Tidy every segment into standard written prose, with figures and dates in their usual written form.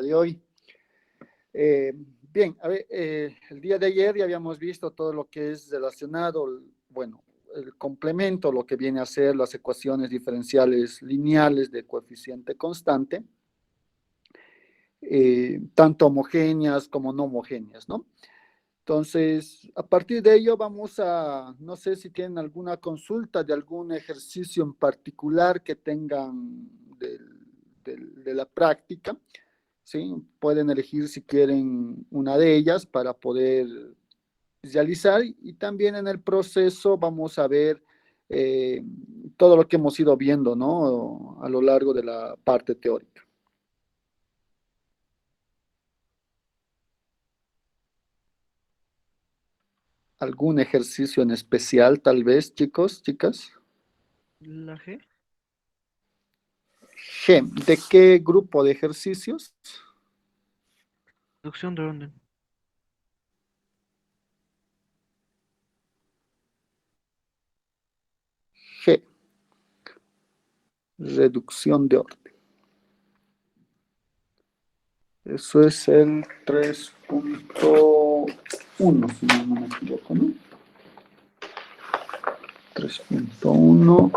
de hoy. Bien, a ver, el día de ayer ya habíamos visto todo lo que es relacionado, bueno, el complemento, lo que viene a ser las ecuaciones diferenciales lineales de coeficiente constante, tanto homogéneas como no homogéneas, ¿no? Entonces, a partir de ello vamos a, no sé si tienen alguna consulta de algún ejercicio en particular que tengan de la práctica, ¿sí? Pueden elegir si quieren una de ellas para poder realizar y también en el proceso vamos a ver eh, todo lo que hemos ido viendo, ¿no? A lo largo de la parte teórica. ¿Algún ejercicio en especial, tal vez, chicos, chicas? La G. G, ¿de qué grupo de ejercicios? Reducción de orden. G, reducción de orden. Eso es el 3.1, si no me equivoco, ¿no? 3.1.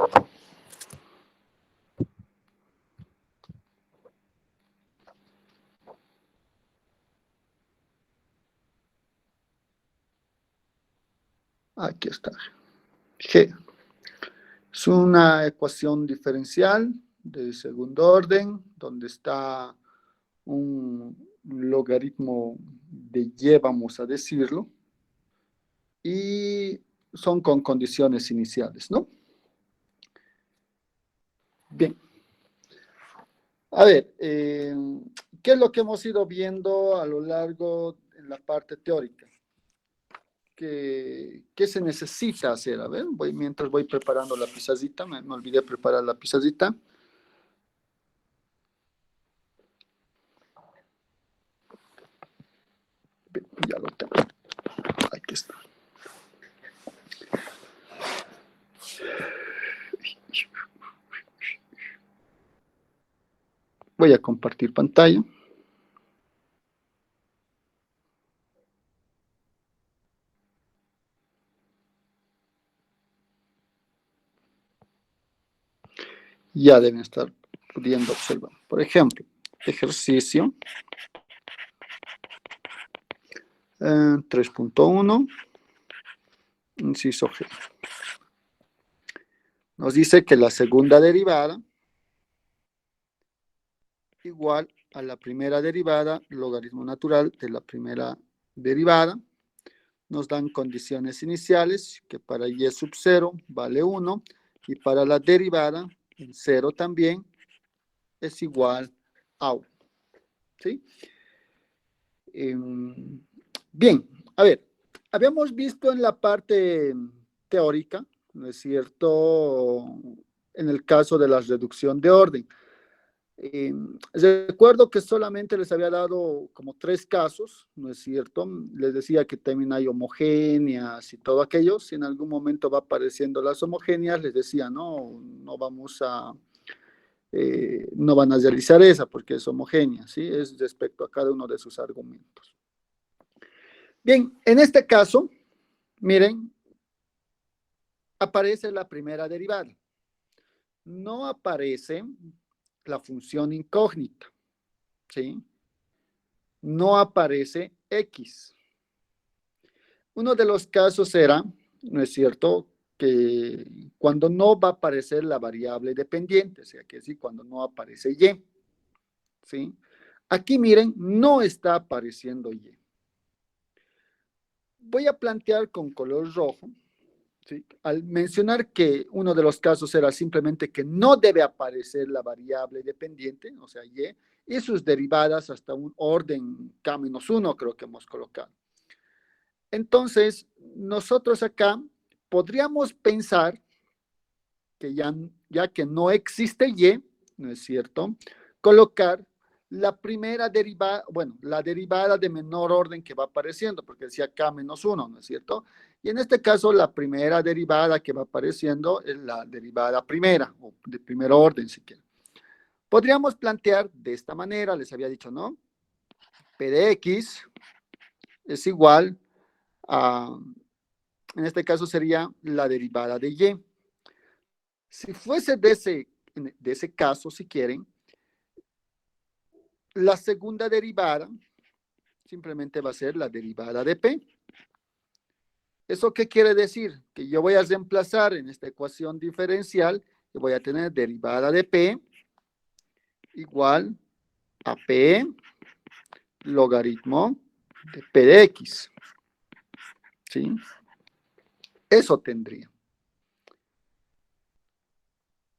Aquí está. G. Es una ecuación diferencial de segundo orden, donde está un logaritmo de y, vamos a decirlo, y son con condiciones iniciales, ¿no? Bien. A ver, ¿qué es lo que hemos ido viendo a lo largo de la parte teórica? ¿Qué se necesita hacer? A ver, mientras voy preparando la pizarrita, me olvidé preparar la pizarrita. Ya lo tengo. Aquí está. Voy a compartir pantalla. Ya deben estar pudiendo observar. Por ejemplo, ejercicio 3.1, inciso G. Nos dice que la segunda derivada igual a la primera derivada, logaritmo natural de la primera derivada. Nos dan condiciones iniciales, que para y sub 0 vale 1, y para la derivada en 0 también es igual a 1. ¿Sí? Bien, a ver, habíamos visto en la parte teórica, ¿no es cierto?, en el caso de la reducción de orden. Recuerdo que solamente les había dado como 3 casos, ¿no es cierto? Les decía que también hay homogéneas y todo aquello. Si en algún momento va apareciendo las homogéneas, les decía, no vamos a, no van a realizar esa porque es homogénea, ¿sí? Es respecto a cada uno de sus argumentos. Bien, en este caso, miren, aparece la primera derivada. No aparece la función incógnita, ¿sí? No aparece X. Uno de los casos era, ¿no es cierto?, que cuando no va a aparecer la variable dependiente, o sea, que sí, cuando no aparece Y, ¿sí? Aquí, miren, no está apareciendo Y. Voy a plantear con color rojo, ¿sí? Al mencionar que uno de los casos era simplemente que no debe aparecer la variable dependiente, o sea, y sus derivadas hasta un orden K-1 creo que hemos colocado. Entonces, nosotros acá podríamos pensar que ya que no existe Y, ¿no es cierto?, colocar la primera derivada, bueno, la derivada de menor orden que va apareciendo, porque decía K-1, ¿no es cierto? Y en este caso, la primera derivada que va apareciendo es la derivada primera, o de primer orden, si quieren. Podríamos plantear de esta manera, les había dicho, ¿no? P de X es igual a, en este caso sería la derivada de Y. Si fuese de ese caso, si quieren, la segunda derivada simplemente va a ser la derivada de P. ¿Eso qué quiere decir? Que yo voy a reemplazar en esta ecuación diferencial y voy a tener derivada de P igual a P logaritmo de P de X. ¿Sí? Eso tendría.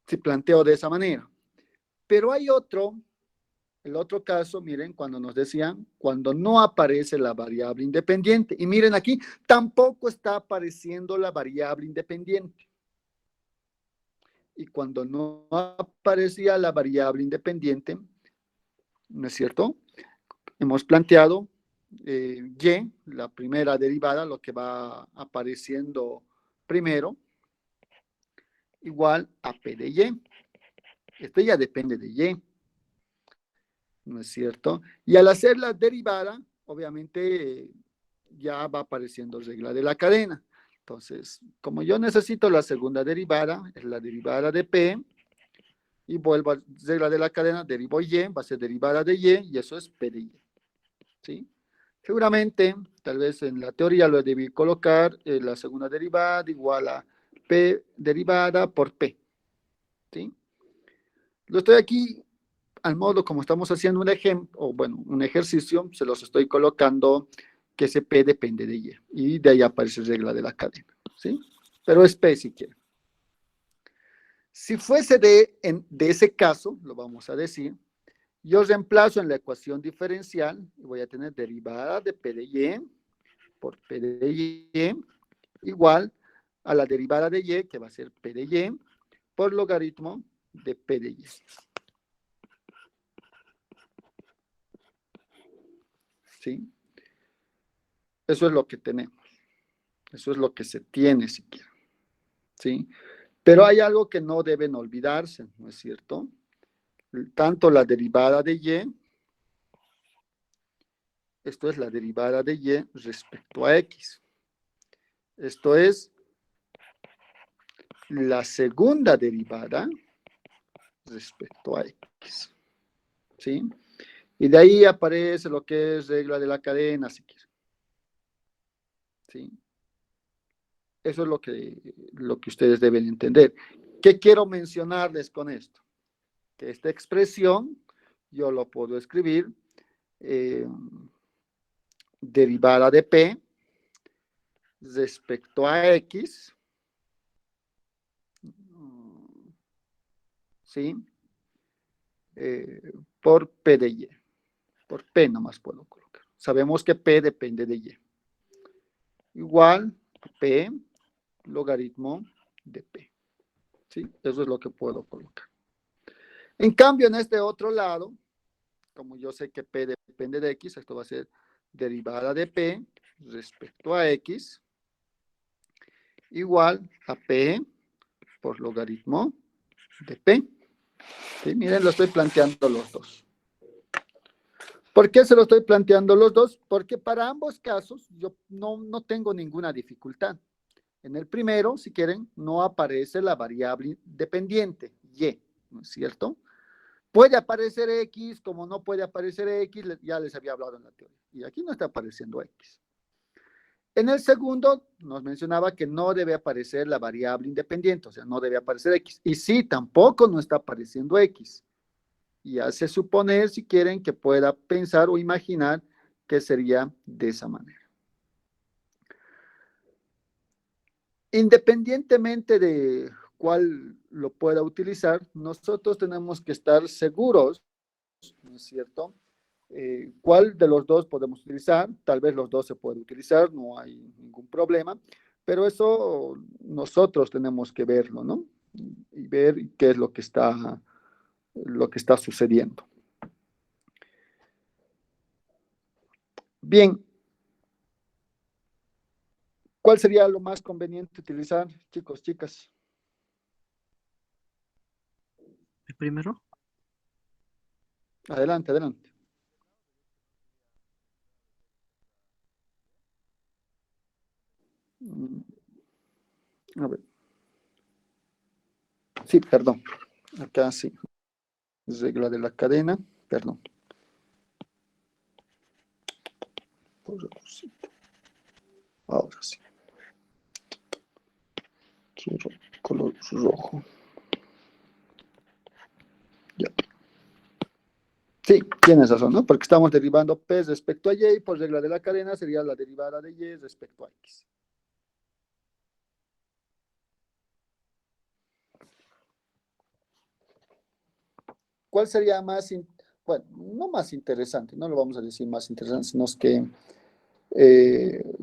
Si planteo de esa manera. Pero hay el otro caso, miren, cuando nos decían, cuando no aparece la variable independiente. Y miren aquí, tampoco está apareciendo la variable independiente. Y cuando no aparecía la variable independiente, ¿no es cierto? Hemos planteado Y, la primera derivada, lo que va apareciendo primero, igual a P de Y. Esto ya depende de Y, ¿no es cierto? Y al hacer la derivada, obviamente ya va apareciendo regla de la cadena. Entonces, como yo necesito la segunda derivada, es la derivada de P, y vuelvo a regla de la cadena, derivo Y, va a ser derivada de Y eso es P de Y. ¿Sí? Seguramente, tal vez en la teoría lo debí colocar la segunda derivada igual a P derivada por P. ¿Sí? Lo estoy aquí al modo como estamos haciendo un ejemplo, o bueno, un ejercicio, se los estoy colocando que ese P depende de Y. Y de ahí aparece regla de la cadena. ¿Sí? Pero es P si quiere. Si fuese de ese caso, lo vamos a decir, yo reemplazo en la ecuación diferencial y voy a tener derivada de P de Y por P de Y igual a la derivada de Y, que va a ser P de Y, por logaritmo de P de Y. ¿Sí? Eso es lo que tenemos. Eso es lo que se tiene siquiera. ¿Sí? Pero hay algo que no deben olvidarse, ¿no es cierto? Tanto la derivada de Y, esto es la derivada de Y respecto a X. Esto es la segunda derivada respecto a X. ¿Sí? Y de ahí aparece lo que es regla de la cadena, si quieren. ¿Sí? Eso es lo que ustedes deben entender. ¿Qué quiero mencionarles con esto? Que esta expresión yo lo puedo escribir derivada de P respecto a X, ¿sí? Por P de Y. Por P nomás puedo colocar. Sabemos que P depende de Y. Igual a P logaritmo de P. ¿Sí? Eso es lo que puedo colocar. En cambio, en este otro lado, como yo sé que P depende de X, esto va a ser derivada de P respecto a X igual a P por logaritmo de P. ¿Sí? Miren, lo estoy planteando los dos. ¿Por qué se lo estoy planteando los dos? Porque para ambos casos yo no tengo ninguna dificultad. En el primero, si quieren, no aparece la variable dependiente, Y, ¿no es cierto? Puede aparecer X, como no puede aparecer X, ya les había hablado en la teoría. Y aquí no está apareciendo X. En el segundo, nos mencionaba que no debe aparecer la variable independiente, o sea, no debe aparecer X. Y sí, tampoco no está apareciendo X. Y hace suponer, si quieren, que pueda pensar o imaginar que sería de esa manera. Independientemente de cuál lo pueda utilizar, nosotros tenemos que estar seguros, ¿no es cierto? ¿Cuál de los dos podemos utilizar? Tal vez los dos se pueden utilizar, no hay ningún problema, pero eso nosotros tenemos que verlo, ¿no? Y ver qué es lo que está sucediendo. Bien, ¿cuál sería lo más conveniente utilizar, chicos, chicas? ¿El primero? Adelante, adelante. A ver. Sí, perdón. Acá sí. Regla de la cadena. Perdón. Ahora sí. Quiero color rojo. Ya. Sí, tienes razón, ¿no? Porque estamos derivando P respecto a Y, por regla de la cadena sería la derivada de Y respecto a X. ¿Cuál sería más, bueno, no más interesante, no lo vamos a decir más interesante, sino que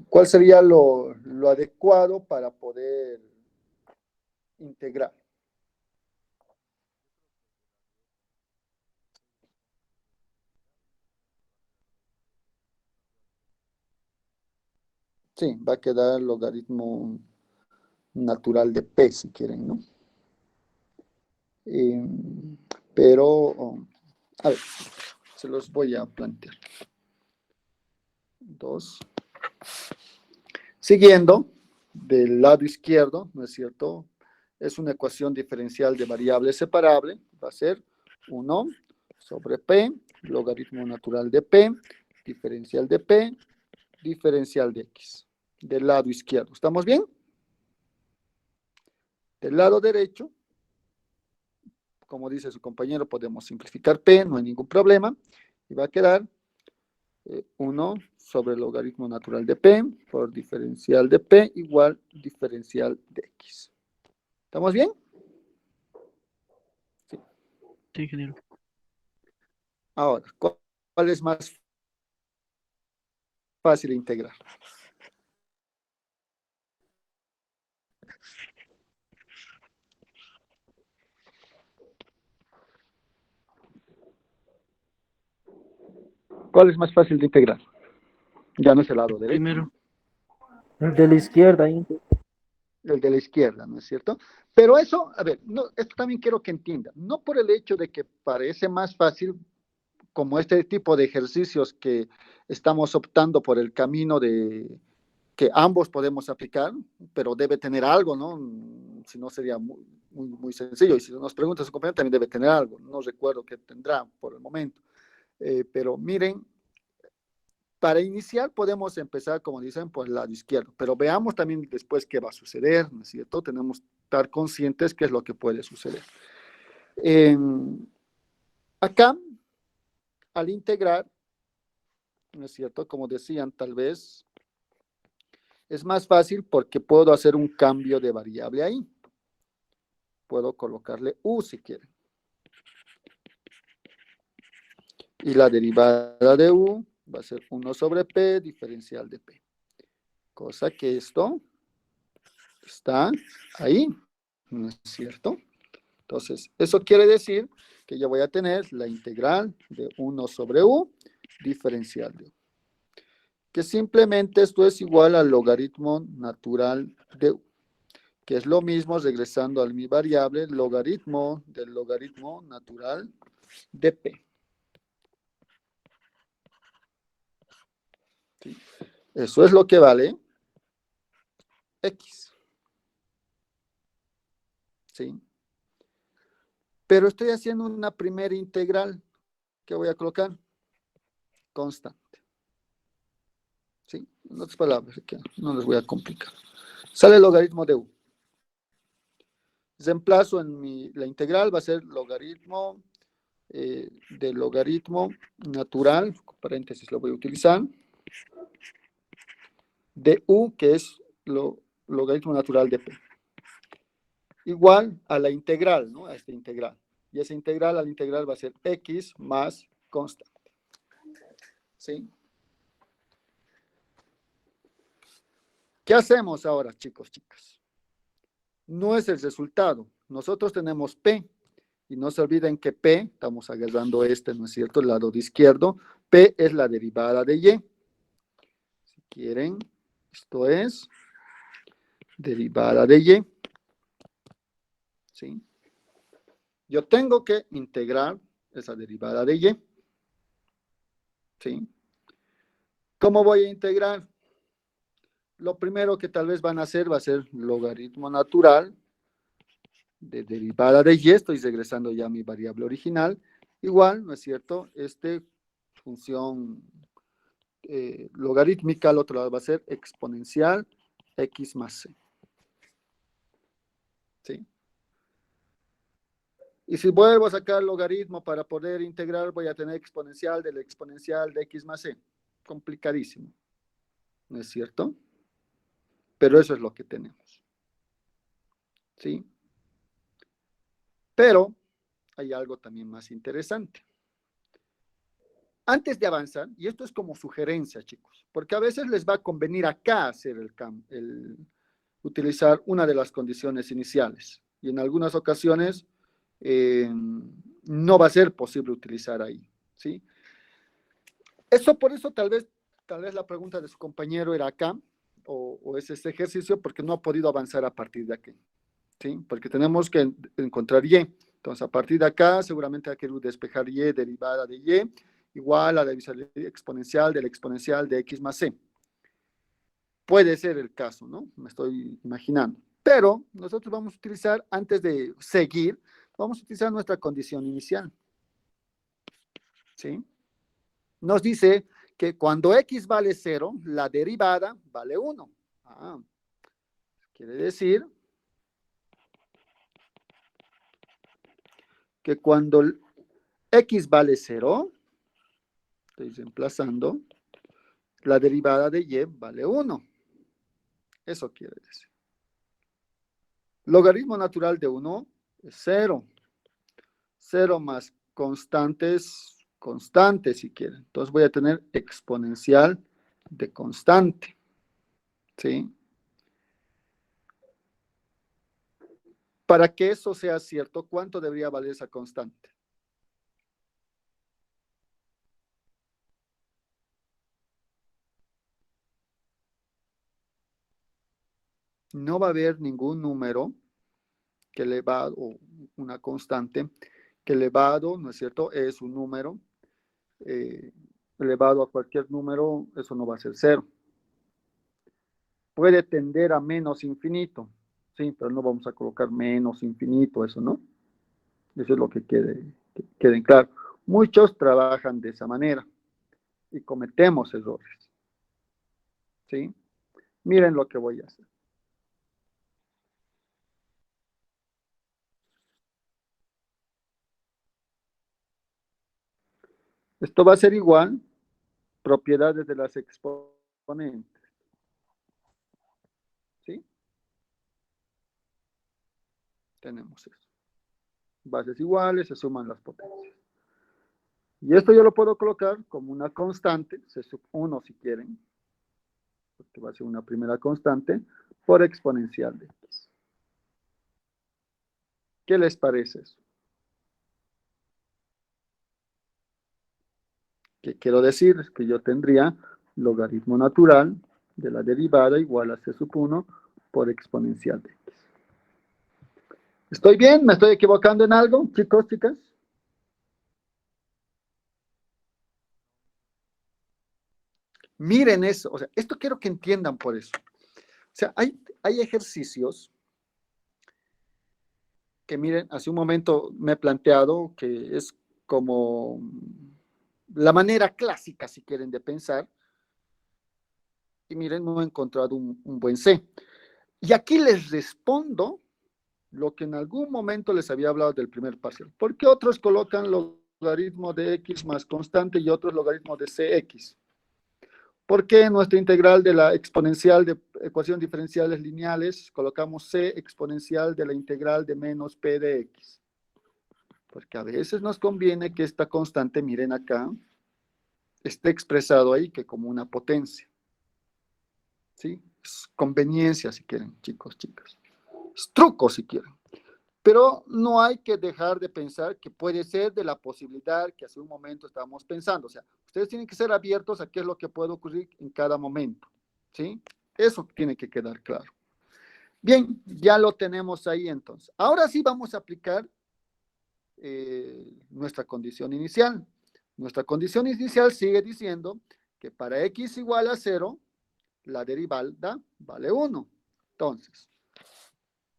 cuál sería lo adecuado para poder integrar? Sí, va a quedar el logaritmo natural de P, si quieren, ¿no? Eh, pero, a ver, se los voy a plantear. 2. Siguiendo, del lado izquierdo, ¿no es cierto? Es una ecuación diferencial de variable separable, va a ser 1 sobre P, logaritmo natural de P, diferencial de P, diferencial de X, del lado izquierdo. ¿Estamos bien? Del lado derecho, como dice su compañero, podemos simplificar P, no hay ningún problema, y va a quedar 1 sobre el logaritmo natural de P por diferencial de P igual diferencial de X. ¿Estamos bien? Sí, ingeniero. Ahora, ¿cuál es más fácil de integrar? ¿Cuál es más fácil de integrar? Ya no es el lado derecho, Primero. ¿no? El de la izquierda, ahí. El de la izquierda, ¿no es cierto? Pero eso, a ver, no, esto también quiero que entienda, no por el hecho de que parece más fácil como este tipo de ejercicios que estamos optando por el camino de que ambos podemos aplicar, pero debe tener algo, ¿no? Si no sería muy sencillo. Y si nos pregunta su compañero, también debe tener algo. No recuerdo qué tendrá por el momento. Pero miren, para iniciar podemos empezar, como dicen, por el lado izquierdo, pero veamos también después qué va a suceder, ¿no es cierto? Tenemos que estar conscientes qué es lo que puede suceder. Acá, al integrar, ¿no es cierto? Como decían, tal vez es más fácil porque puedo hacer un cambio de variable ahí. Puedo colocarle U si quieren. Y la derivada de U va a ser 1 sobre P diferencial de P. Cosa que esto está ahí, ¿no es cierto? Entonces, eso quiere decir que yo voy a tener la integral de 1 sobre U diferencial de U. Que simplemente esto es igual al logaritmo natural de U. Que es lo mismo, regresando a mi variable, logaritmo del logaritmo natural de P. ¿Sí? Eso es lo que vale X. ¿Sí? Pero estoy haciendo una primera integral. ¿Qué voy a colocar? Constante. ¿Sí? En otras palabras, que no les voy a complicar. Sale el logaritmo de U. Reemplazo en la integral, va a ser logaritmo del logaritmo natural, paréntesis lo voy a utilizar, de U, que es logaritmo natural de P. Igual a la integral, ¿no? A esta integral. Y esa integral, al integral va a ser X más constante. ¿Sí? ¿Qué hacemos ahora, chicos, chicas? No es el resultado. Nosotros tenemos P. Y no se olviden que P, estamos agarrando ¿no es cierto? El lado de izquierdo. P es la derivada de Y. Si quieren, esto es derivada de Y. ¿Sí? Yo tengo que integrar esa derivada de Y. ¿Sí? ¿Cómo voy a integrar? lo primero que tal vez van a hacer va a ser logaritmo natural de derivada de y, estoy regresando ya a mi variable original, igual, ¿no es cierto? Función logarítmica, al otro lado va a ser exponencial x más c. ¿Sí? Y si vuelvo a sacar logaritmo para poder integrar, voy a tener exponencial del exponencial de x más c. Complicadísimo, ¿no es cierto? Pero eso es lo que tenemos. ¿Sí? Pero hay algo también más interesante. Antes de avanzar, y esto es como sugerencia, chicos, porque a veces les va a convenir acá hacer utilizar una de las condiciones iniciales, y en algunas ocasiones no va a ser posible utilizar ahí, ¿sí? Por eso tal vez la pregunta de su compañero era acá, o es este ejercicio, porque no ha podido avanzar a partir de aquí, ¿sí? Porque tenemos que encontrar y. Entonces, a partir de acá, seguramente hay que despejar y derivada de y, igual a la exponencial del exponencial de x más c. Puede ser el caso, ¿no? Me estoy imaginando. Pero nosotros vamos a utilizar, antes de seguir, vamos a utilizar nuestra condición inicial. ¿Sí? Nos dice que cuando x vale 0, la derivada vale 1. Quiere decir que cuando x vale 0, estoy reemplazando, la derivada de y vale 1. Eso quiere decir. Logaritmo natural de 1 es 0. 0 más constantes si quieren. Entonces voy a tener exponencial de constante. ¿Sí? Para que eso sea cierto, ¿cuánto debería valer esa constante? No va a haber ningún número que elevado, o una constante, que elevado, ¿no es cierto? Es un número elevado a cualquier número, eso no va a ser 0. Puede tender a menos infinito, sí, pero no vamos a colocar menos infinito, eso no. Eso es lo que quede claro. Muchos trabajan de esa manera y cometemos errores, ¿sí? Miren lo que voy a hacer. Esto va a ser igual, propiedades de las exponentes, ¿sí? Tenemos eso. Bases iguales, se suman las potencias. Y esto yo lo puedo colocar como una constante, C1 si quieren, porque va a ser una primera constante, por exponencial de x. ¿Qué les parece eso? ¿Qué quiero decir? Es que yo tendría logaritmo natural de la derivada igual a C1 por exponencial de x. ¿Estoy bien? ¿Me estoy equivocando en algo, chicos, chicas? Miren eso, o sea, esto quiero que entiendan por eso. O sea, hay ejercicios que miren, hace un momento me he planteado que es como la manera clásica, si quieren, de pensar. Y miren, no he encontrado un buen C. Y aquí les respondo lo que en algún momento les había hablado del primer parcial. ¿Por qué otros colocan logaritmo de x más constante y otros logaritmo de cx? ¿Por qué en nuestra integral de la exponencial de ecuaciones diferenciales lineales colocamos c exponencial de la integral de menos p de x? Porque a veces nos conviene que esta constante, miren acá, esté expresado ahí que como una potencia. ¿Sí? Es conveniencia si quieren, chicos, chicas. Es truco si quieren. Pero no hay que dejar de pensar que puede ser de la posibilidad que hace un momento estábamos pensando. O sea, ustedes tienen que ser abiertos a qué es lo que puede ocurrir en cada momento. ¿Sí? Eso tiene que quedar claro. Bien, ya lo tenemos ahí entonces. Ahora sí vamos a aplicar nuestra condición inicial. Nuestra condición inicial sigue diciendo que para x igual a 0, la derivada vale 1. Entonces,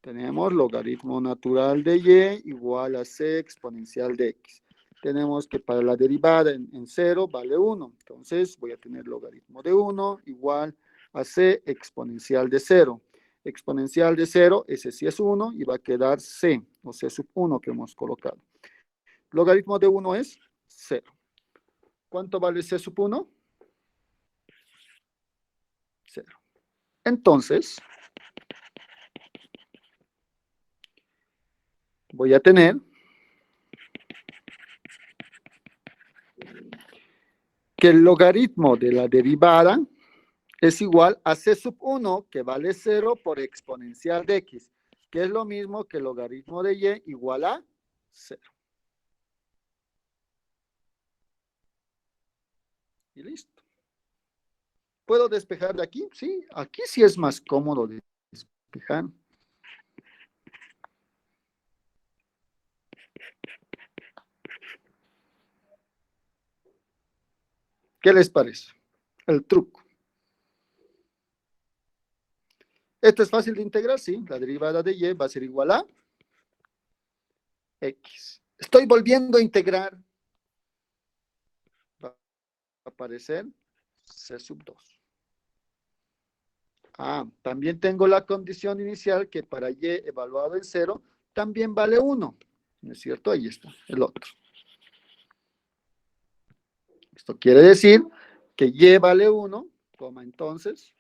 tenemos logaritmo natural de y igual a c exponencial de x. Tenemos que para la derivada en 0 vale 1. Entonces, voy a tener logaritmo de 1 igual a c exponencial de 0. Exponencial de 0, ese sí es 1 y va a quedar c, o c sub 1 que hemos colocado. Logaritmo de 1 es 0. ¿Cuánto vale c sub 1? 0. Entonces, voy a tener que el logaritmo de la derivada es igual a c sub 1, que vale 0 por exponencial de x, que es lo mismo que el logaritmo de y igual a 0. Y listo. ¿Puedo despejar de aquí? Sí, aquí sí es más cómodo de despejar. ¿Qué les parece? El truco. Esto es fácil de integrar, sí. La derivada de y va a ser igual a x. Estoy volviendo a integrar. Va a aparecer c sub 2. También tengo la condición inicial que para y evaluado en 0 también vale 1. ¿No es cierto? Ahí está, el otro. Esto quiere decir que y vale 1, entonces,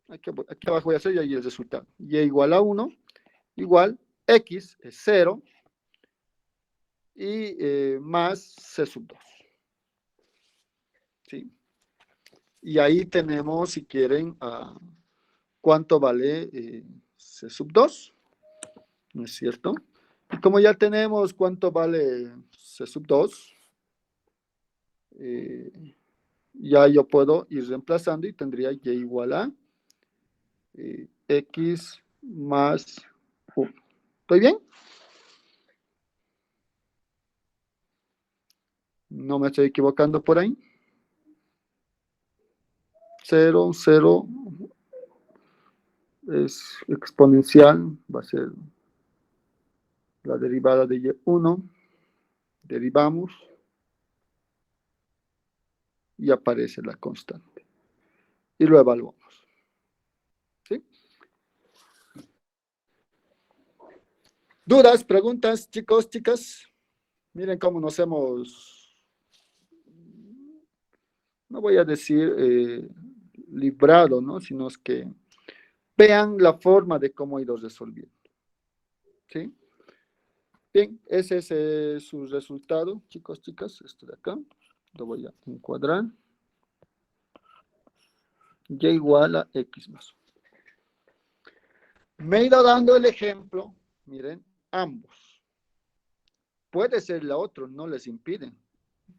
aquí abajo voy a hacer ahí el resultado. Y igual a 1, igual x es 0 y más c sub 2. ¿Sí? Y ahí tenemos, si quieren, cuánto vale c sub 2, ¿no es cierto? Y como ya tenemos cuánto vale c sub 2, ya yo puedo ir reemplazando y tendría y igual a x más 1. ¿Estoy bien? No me estoy equivocando por ahí. 0, 0 es exponencial, va a ser la derivada de y1, derivamos y aparece la constante. Y lo evaluamos. ¿Sí? ¿Dudas, preguntas, chicos, chicas? Miren cómo nos hemos, no voy a decir librado, ¿no? Sino es que vean la forma de cómo he ido resolviendo. ¿Sí? Bien, ese es su resultado, chicos, chicas. Esto de acá, lo voy a encuadrar. Y igual a x más 1. Me he ido dando el ejemplo, miren, ambos. Puede ser la otra, no les impiden.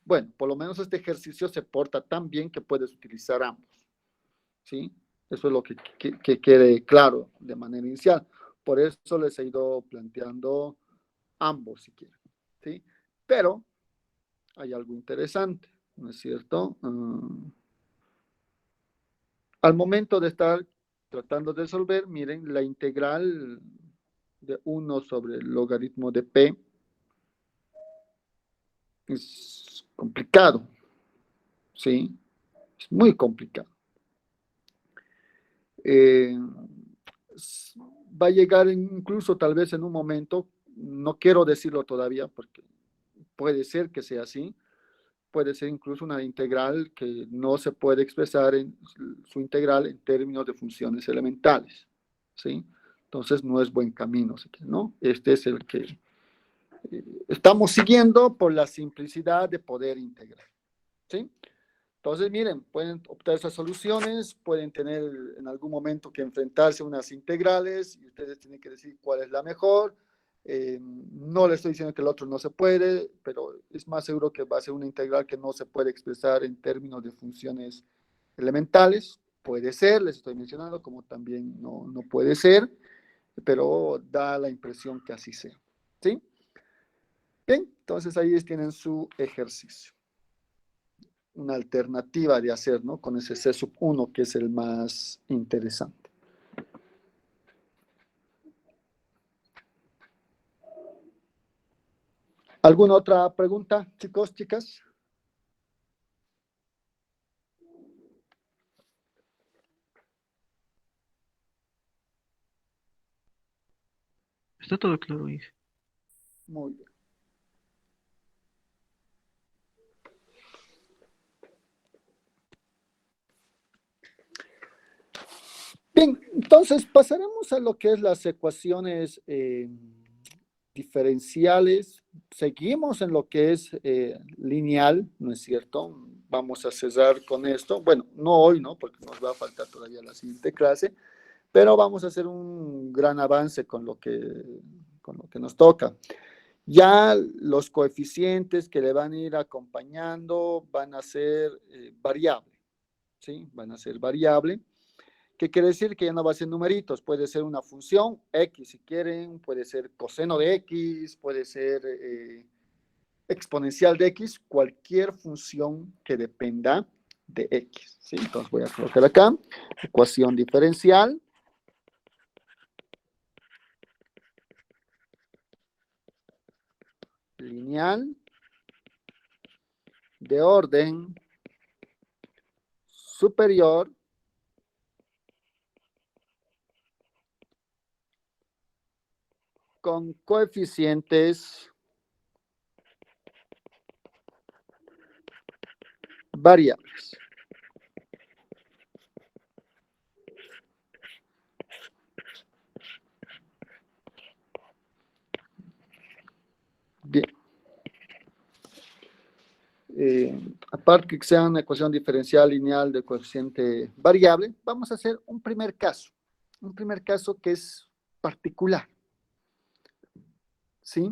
Bueno, por lo menos este ejercicio se porta tan bien que puedes utilizar ambos. ¿Sí? Eso es lo que quede claro de manera inicial. Por eso les he ido planteando ambos, si quieren. ¿Sí? Pero hay algo interesante, ¿no es cierto? Al momento de estar tratando de resolver, miren, la integral de 1 sobre el logaritmo de p es complicado, ¿sí? Es muy complicado. Va a llegar incluso tal vez en un momento, no quiero decirlo todavía porque puede ser que sea así, puede ser incluso una integral que no se puede expresar en su integral en términos de funciones elementales, ¿sí? Entonces no es buen camino, ¿no? Este es el que estamos siguiendo por la simplicidad de poder integrar, ¿sí? Entonces, miren, pueden optar esas soluciones, pueden tener en algún momento que enfrentarse a unas integrales y ustedes tienen que decir cuál es la mejor. No le estoy diciendo que el otro no se puede, pero es más seguro que va a ser una integral que no se puede expresar en términos de funciones elementales. Puede ser, les estoy mencionando, como también no puede ser, pero da la impresión que así sea. ¿Sí? Bien, entonces ahí tienen su ejercicio. una alternativa de hacer, ¿no? Con ese C sub 1, que es el más interesante. ¿Alguna otra pregunta, chicos, chicas? Está todo claro, Inge. Muy bien. Bien, entonces pasaremos a lo que es las ecuaciones diferenciales. Seguimos en lo que es lineal, ¿no es cierto? Vamos a cerrar con esto. Bueno, no hoy, ¿no? Porque nos va a faltar todavía la siguiente clase, pero vamos a hacer un gran avance con lo que nos toca. Ya los coeficientes que le van a ir acompañando van a ser variable, ¿sí? Van a ser variable. ¿Qué quiere decir? Que ya no va a ser numeritos, puede ser una función x si quieren, puede ser coseno de x, puede ser exponencial de x, cualquier función que dependa de x, ¿sí? Entonces voy a colocar acá, ecuación diferencial lineal de orden superior con coeficientes variables. Bien. Aparte que sea una ecuación diferencial lineal de coeficiente variable, vamos a hacer un primer caso que es particular, ¿sí?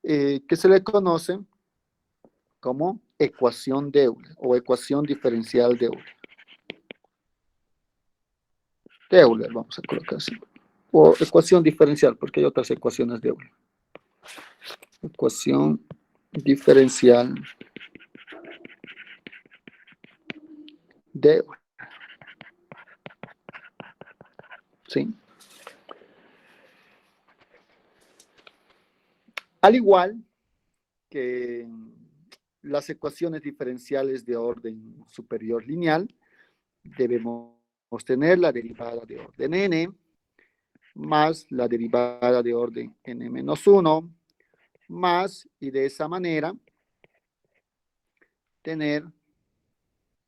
Que se le conoce como ecuación de Euler o ecuación diferencial de Euler. De Euler, vamos a colocar así. O ecuación diferencial, porque hay otras ecuaciones de Euler. Ecuación diferencial de Euler. ¿Sí? Al igual que las ecuaciones diferenciales de orden superior lineal, debemos tener la derivada de orden n más la derivada de orden n-1 más, y de esa manera tener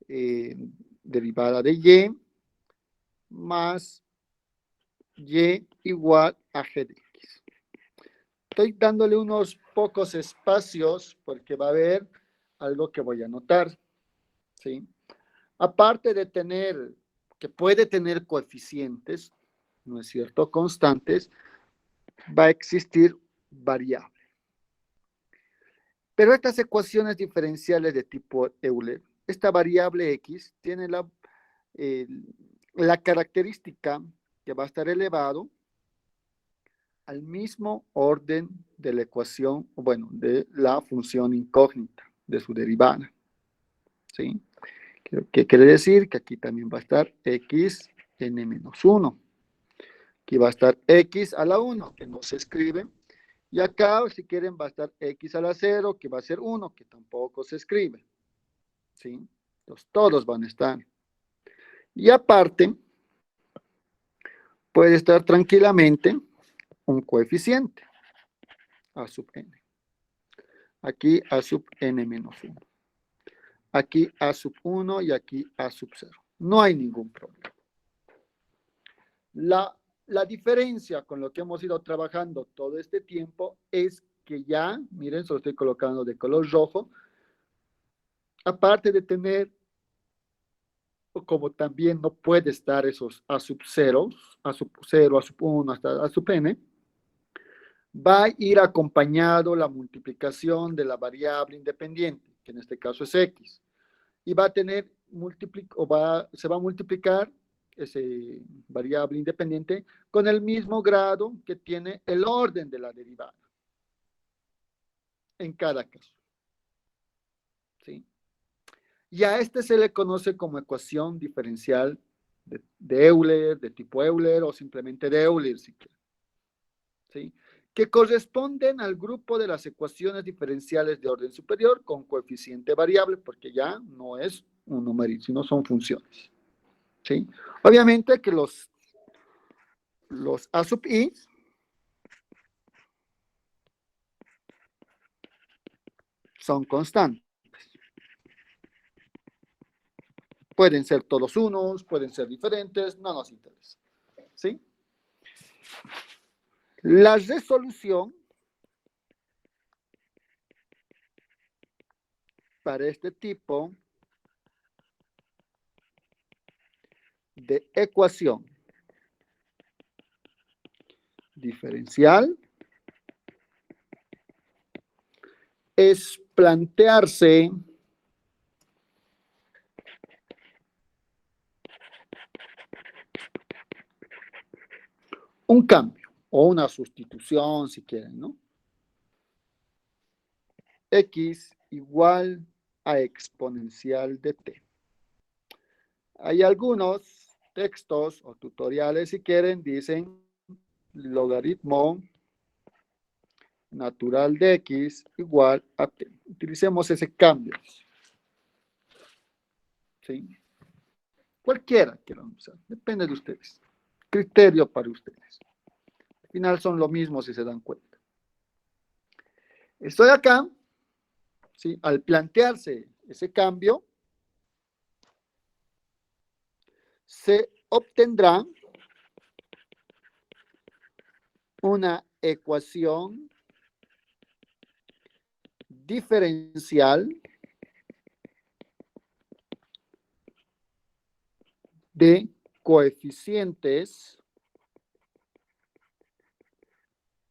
derivada de y más y igual a g de x. Estoy dándole unos pocos espacios porque va a haber algo que voy a anotar, ¿sí? Aparte de tener, que puede tener coeficientes, ¿no es cierto?, constantes, va a existir variable. Pero estas ecuaciones diferenciales de tipo Euler, esta variable x tiene la característica que va a estar elevado al mismo orden de la ecuación, bueno, de la función incógnita, de su derivada, ¿sí? ¿Qué quiere decir? Que aquí también va a estar x n-1. Aquí va a estar x a la 1, que no se escribe. Y acá, si quieren, va a estar x a la 0, que va a ser 1, que tampoco se escribe. ¿Sí? Entonces, todos van a estar. Y aparte, puede estar tranquilamente un coeficiente, a sub n. Aquí a sub n-1. Aquí a sub 1 y aquí a sub 0. No hay ningún problema. La diferencia con lo que hemos ido trabajando todo este tiempo es que ya, miren, solo estoy colocando de color rojo, aparte de tener, como también no puede estar esos a sub 0, a sub 0, a sub 1, hasta a sub n, va a ir acompañado la multiplicación de la variable independiente, que en este caso es x, y va a tener, se va a multiplicar ese variable independiente con el mismo grado que tiene el orden de la derivada en cada caso. ¿Sí? Y a este se le conoce como ecuación diferencial de Euler, de tipo Euler o simplemente de Euler, si quieren. ¿Sí? Que corresponden al grupo de las ecuaciones diferenciales de orden superior con coeficiente variable, porque ya no es un numerito, sino son funciones. ¿Sí? Obviamente que los A sub i son constantes. Pueden ser todos unos, pueden ser diferentes, no nos interesa. ¿Sí? La resolución para este tipo de ecuación diferencial es plantearse un cambio o una sustitución, si quieren, ¿no? X igual a exponencial de t. Hay algunos textos o tutoriales, si quieren, dicen logaritmo natural de x igual a t. Utilicemos ese cambio. ¿Sí? Cualquiera que lo usar, depende de ustedes. Criterio para ustedes. Al final son lo mismo si se dan cuenta. Estoy acá, ¿sí? Al plantearse ese cambio, se obtendrá una ecuación diferencial de coeficientes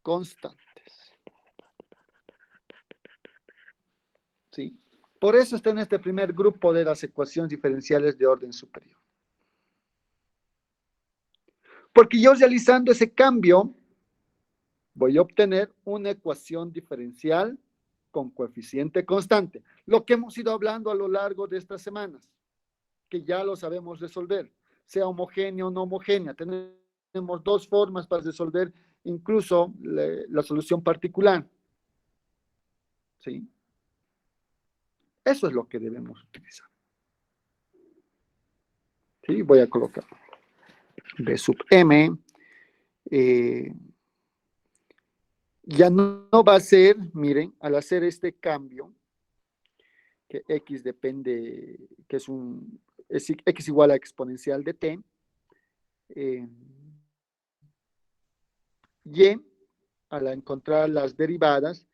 constantes. ¿Sí? Por eso está en este primer grupo de las ecuaciones diferenciales de orden superior. Porque yo realizando ese cambio, voy a obtener una ecuación diferencial con coeficiente constante. Lo que hemos ido hablando a lo largo de estas semanas, que ya lo sabemos resolver, sea homogénea o no homogénea. Tenemos dos formas para resolver incluso la solución particular. ¿Sí? Eso es lo que debemos utilizar. ¿Sí? Voy a colocar B sub m. Ya no va a ser, miren, al hacer este cambio, que x depende, que es x igual a exponencial de t, y al encontrar las derivadas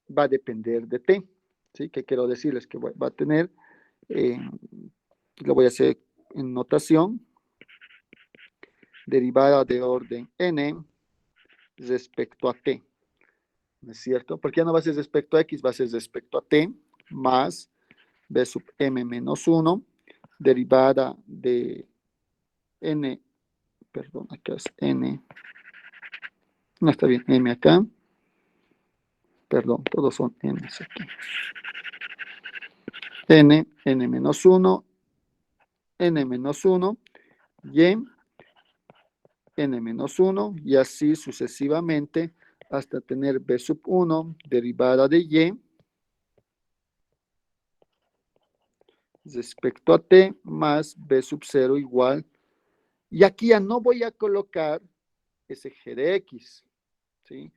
va a depender de t. ¿Sí? ¿Qué quiero decirles? Que va a tener, lo voy a hacer en notación, derivada de orden n respecto a t. ¿No es cierto? Porque ya no va a ser respecto a x, va a ser respecto a t, más b sub m menos 1, derivada de n, perdón, acá es n, no está bien, m acá, perdón, todos son n aquí. n menos 1, n menos 1, y n menos 1, y así sucesivamente hasta tener b sub 1 derivada de y respecto a t más b sub 0 igual. Y aquí ya no voy a colocar ese g de x, ¿sí?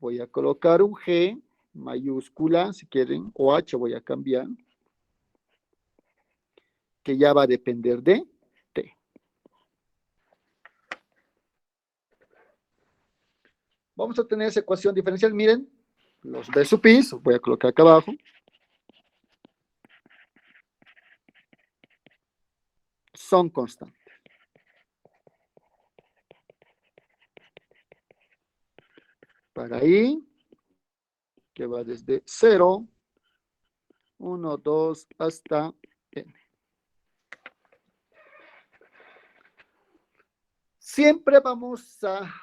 Voy a colocar un g mayúscula, si quieren, o h voy a cambiar, que ya va a depender de t. Vamos a tener esa ecuación diferencial, miren, los b sub i, voy a colocar acá abajo, son constantes. Para i, que va desde 0, 1, 2, hasta n. Siempre vamos a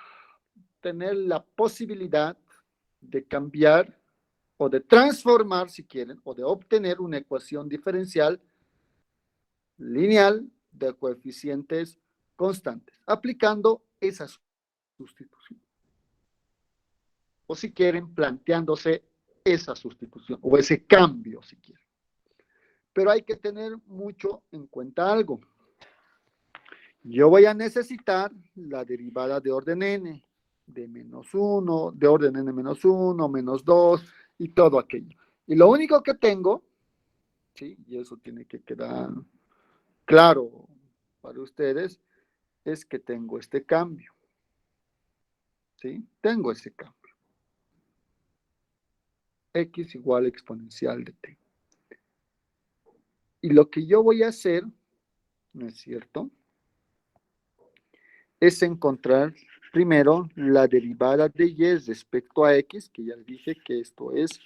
tener la posibilidad de cambiar o de transformar, si quieren, o de obtener una ecuación diferencial lineal de coeficientes constantes, aplicando esa sustitución. O si quieren, planteándose esa sustitución o ese cambio, si quieren. Pero hay que tener mucho en cuenta algo. Yo voy a necesitar la derivada de orden n, de menos 1, de orden n menos 1, menos 2 y todo aquello. Y lo único que tengo, ¿sí? Y eso tiene que quedar claro para ustedes, es que tengo este cambio. ¿Sí? Tengo ese cambio. X igual exponencial de t. Y lo que yo voy a hacer, ¿no es cierto?, es encontrar primero la derivada de y respecto a x, que ya les dije que esto es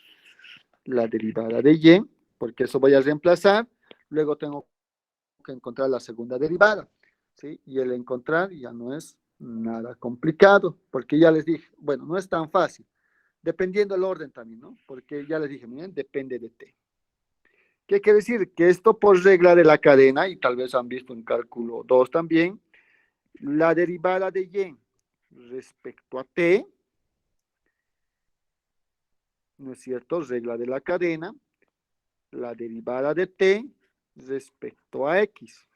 la derivada de y, porque eso voy a reemplazar. Luego tengo que encontrar la segunda derivada, ¿sí? Y el encontrar ya no es nada complicado, porque ya les dije, bueno, no es tan fácil, dependiendo del orden también, ¿no? Porque ya les dije, miren, depende de t. ¿Qué quiere decir? Que esto por regla de la cadena, y tal vez han visto en cálculo 2 también, la derivada de y respecto a t, ¿no es cierto? Regla de la cadena, la derivada de t respecto a x.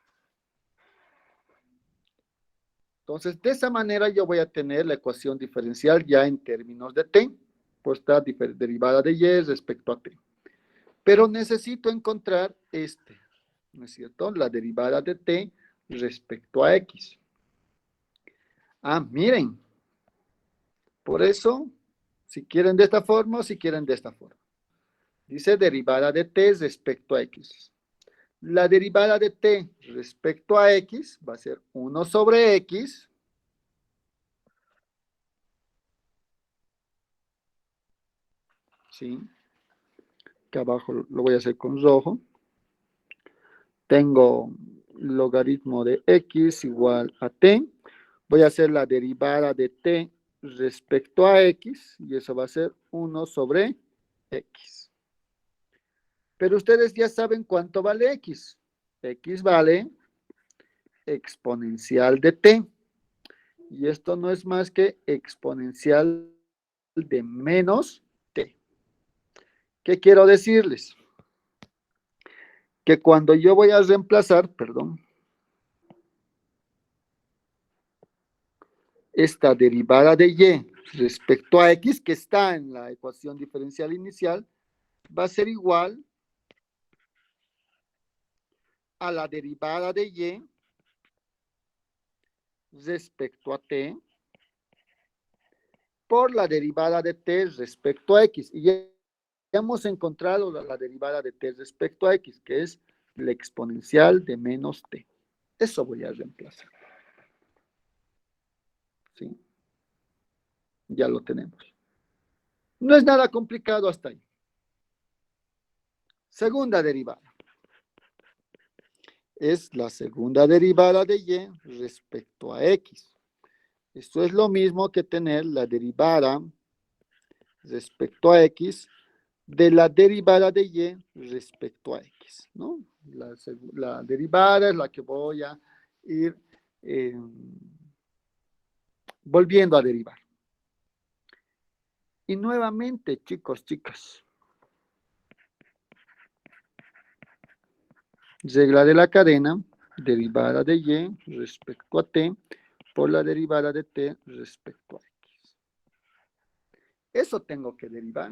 Entonces, de esa manera yo voy a tener la ecuación diferencial ya en términos de t, pues está derivada de y respecto a t. Pero necesito encontrar ¿no es cierto? La derivada de t respecto a x. Ah, miren. Por eso, si quieren de esta forma o si quieren de esta forma. Dice derivada de t respecto a x. La derivada de t respecto a x va a ser 1 sobre x. ¿Sí? Que abajo lo voy a hacer con rojo. Tengo logaritmo de x igual a t. Voy a hacer la derivada de t respecto a x y eso va a ser 1 sobre x. Pero ustedes ya saben cuánto vale x. X vale exponencial de t. Y esto no es más que exponencial de menos t. ¿Qué quiero decirles? Que cuando yo voy a reemplazar, perdón, esta derivada de y respecto a x, que está en la ecuación diferencial inicial, va a ser igual a la derivada de y respecto a t por la derivada de t respecto a x. Y ya hemos encontrado la derivada de t respecto a x, que es la exponencial de menos t. Eso voy a reemplazar. ¿Sí? Ya lo tenemos. No es nada complicado hasta ahí. Segunda derivada. Es la segunda derivada de y respecto a x. Esto es lo mismo que tener la derivada respecto a x de la derivada de y respecto a x, ¿no? La derivada es la que voy a ir volviendo a derivar. Y nuevamente, chicos, chicas, regla de la cadena, derivada de y respecto a t por la derivada de t respecto a x. Eso tengo que derivar.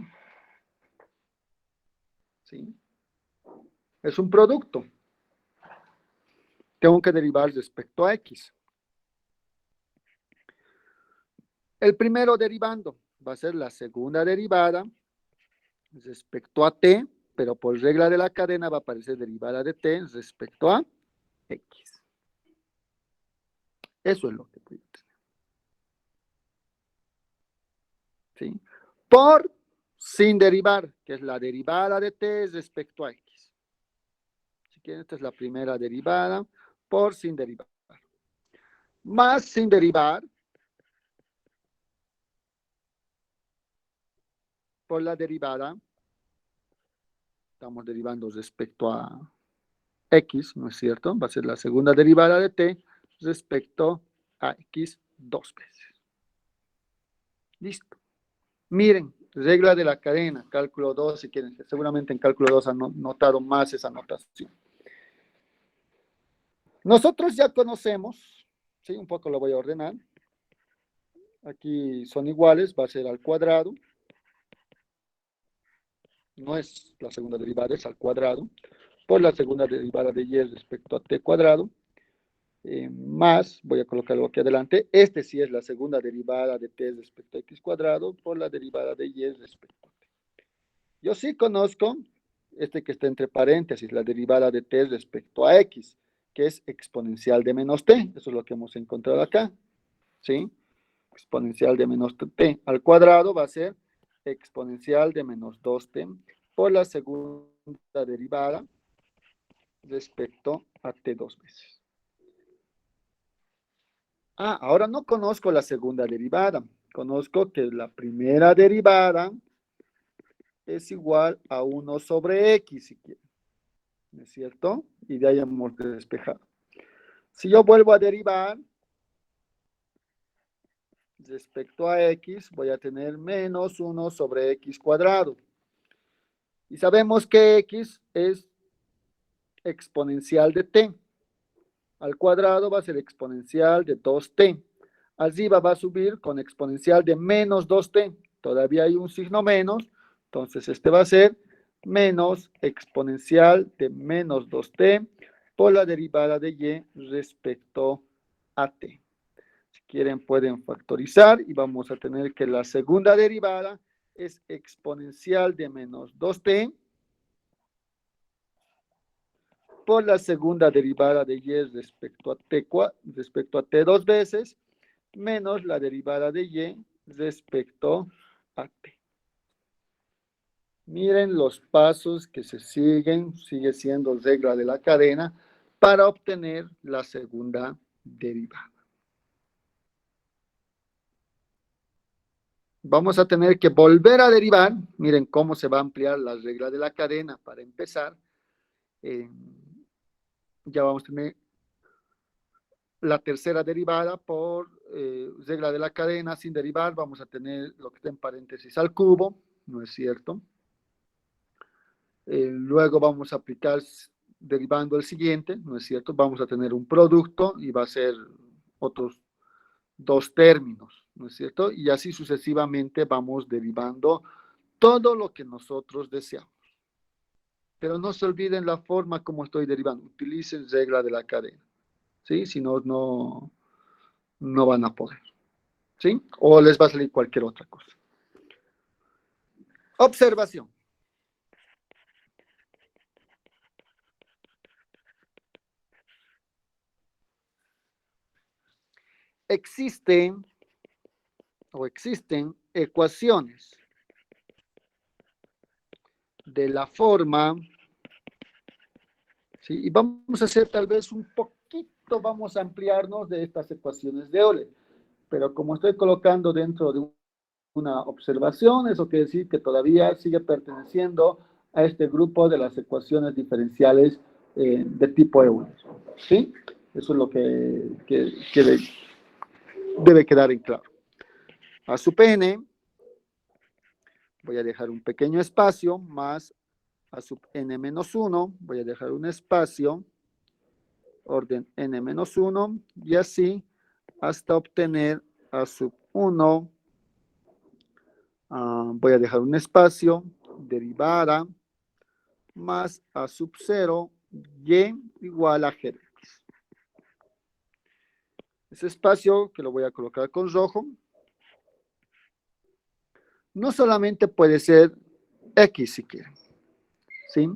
¿Sí? Es un producto. Tengo que derivar respecto a x. El primero derivando va a ser la segunda derivada respecto a t, pero por regla de la cadena va a aparecer derivada de t respecto a x. Eso es lo que voy a tener. ¿Sí? Por sin derivar, que es la derivada de t respecto a x. Si quieren, esta es la primera derivada por sin derivar. Más sin derivar por la derivada. Estamos derivando respecto a x, ¿no es cierto? Va a ser la segunda derivada de t respecto a x 2 veces. Listo. Miren, regla de la cadena, cálculo 2, si quieren, seguramente en cálculo 2 han notado más esa notación. Nosotros ya conocemos, ¿sí? Un poco lo voy a ordenar. Aquí son iguales, va a ser al cuadrado. No es la segunda derivada, es al cuadrado. Por la segunda derivada de y respecto a t cuadrado. Más, voy a colocarlo aquí adelante. Este sí es la segunda derivada de t respecto a x cuadrado por la derivada de y respecto a t. Yo sí conozco este que está entre paréntesis, la derivada de t respecto a x, que es exponencial de menos t. Eso es lo que hemos encontrado acá. ¿Sí? Exponencial de menos t al cuadrado va a ser exponencial de menos 2t por la segunda derivada respecto a t 2 veces. Ahora no conozco la segunda derivada. Conozco que la primera derivada es igual a 1 sobre x, si quieren. ¿No es cierto? Y de ahí hemos despejado. Si yo vuelvo a derivar respecto a x, voy a tener menos 1 sobre x cuadrado. Y sabemos que x es exponencial de t. Al cuadrado va a ser exponencial de 2t. Arriba va a subir con exponencial de menos 2t. Todavía hay un signo menos. Entonces este va a ser menos exponencial de menos 2t por la derivada de y respecto a t. Si quieren pueden factorizar y vamos a tener que la segunda derivada es exponencial de menos 2t por la segunda derivada de y respecto a t 2 veces, menos la derivada de y respecto a t. Miren los pasos que se siguen, sigue siendo regla de la cadena, para obtener la segunda derivada. Vamos a tener que volver a derivar, miren cómo se va a ampliar la regla de la cadena para empezar. Ya vamos a tener la tercera derivada por regla de la cadena sin derivar, vamos a tener lo que está en paréntesis al cubo, ¿no es cierto? Luego vamos a aplicar derivando el siguiente, ¿no es cierto? Vamos a tener un producto y va a ser otros dos términos, ¿no es cierto? Y así sucesivamente vamos derivando todo lo que nosotros deseamos. Pero no se olviden la forma como estoy derivando, utilicen regla de la cadena, ¿sí? Si no, no van a poder, ¿sí? O les va a salir cualquier otra cosa. Observación. Existen ecuaciones de la forma, ¿sí? Y vamos a hacer tal vez un poquito, vamos a ampliarnos de estas ecuaciones de Euler, pero como estoy colocando dentro de una observación, eso quiere decir que todavía sigue perteneciendo a este grupo de las ecuaciones diferenciales de tipo Euler, ¿sí? Eso es lo que debe quedar en claro. A sub n, voy a dejar un pequeño espacio, más a sub n menos 1, voy a dejar un espacio, orden n menos 1, y así hasta obtener a sub 1, voy a dejar un espacio, derivada, más a sub 0, y igual a g de x. Ese espacio que lo voy a colocar con rojo, no solamente puede ser x si quieren, ¿sí?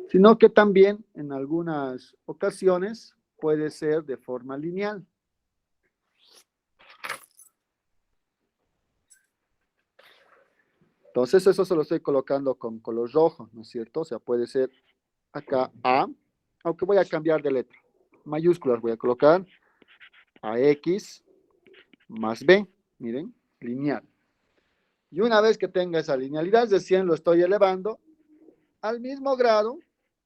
Sino que también en algunas ocasiones puede ser de forma lineal. Entonces eso se lo estoy colocando con color rojo, ¿no es cierto? O sea, puede ser acá A, aunque voy a cambiar de letra. Mayúsculas voy a colocar a x más b, miren, lineal. Y una vez que tenga esa linealidad, recién lo estoy elevando al mismo grado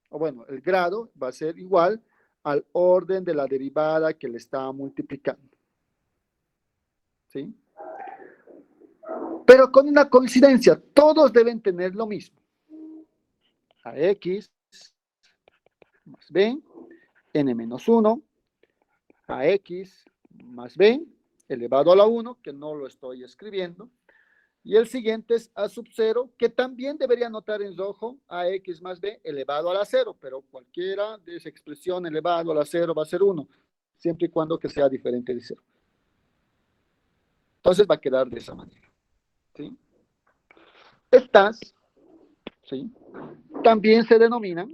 o bueno, el grado va a ser igual al orden de la derivada que le estaba multiplicando. ¿Sí? Pero con una coincidencia, todos deben tener lo mismo. AX más B, n menos 1, AX más B, elevado a la 1, que no lo estoy escribiendo. Y el siguiente es A sub 0, que también debería anotar en rojo AX más B elevado a la 0, pero cualquiera de esa expresión elevado a la 0 va a ser 1, siempre y cuando que sea diferente de 0. Entonces va a quedar de esa manera. ¿Sí? Estas, ¿sí?, también se denominan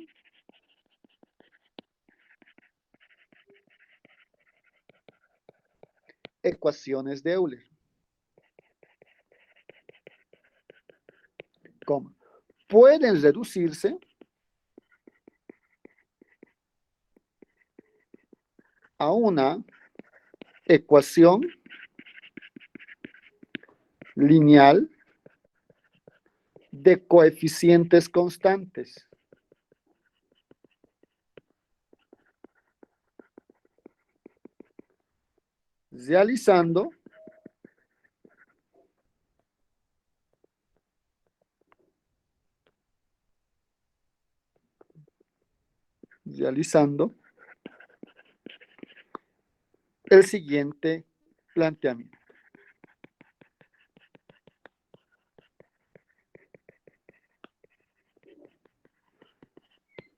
ecuaciones de Euler. ¿Cómo? Pueden reducirse a una ecuación lineal de coeficientes constantes. Realizando el siguiente planteamiento.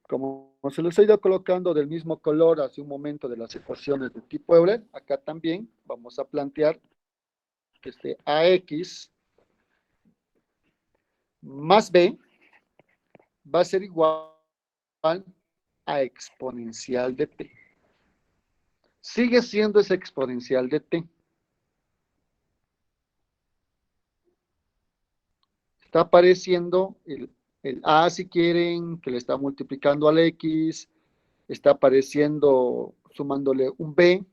Como se los he ido colocando del mismo color hace un momento de las ecuaciones de tipo Euler, acá también vamos a plantear que este AX más B va a ser igual a exponencial de T. Sigue siendo ese exponencial de T. Está apareciendo el A, si quieren, que le está multiplicando al X, está apareciendo sumándole un B,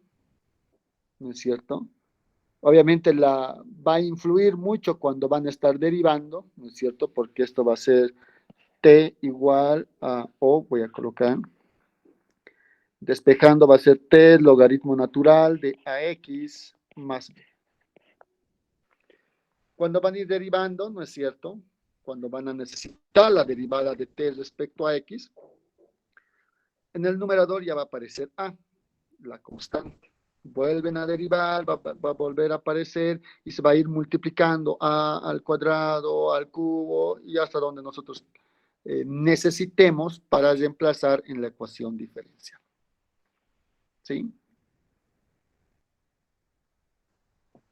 ¿no es cierto? Obviamente va a influir mucho cuando van a estar derivando, ¿no es cierto? Porque esto va a ser T igual a, o voy a colocar, despejando va a ser T logaritmo natural de AX más B. Cuando van a ir derivando, ¿no es cierto? Cuando van a necesitar la derivada de T respecto a X, en el numerador ya va a aparecer A, la constante. Vuelven a derivar, va a volver a aparecer y se va a ir multiplicando A al cuadrado, al cubo y hasta donde nosotros necesitemos para reemplazar en la ecuación diferencial. ¿Sí?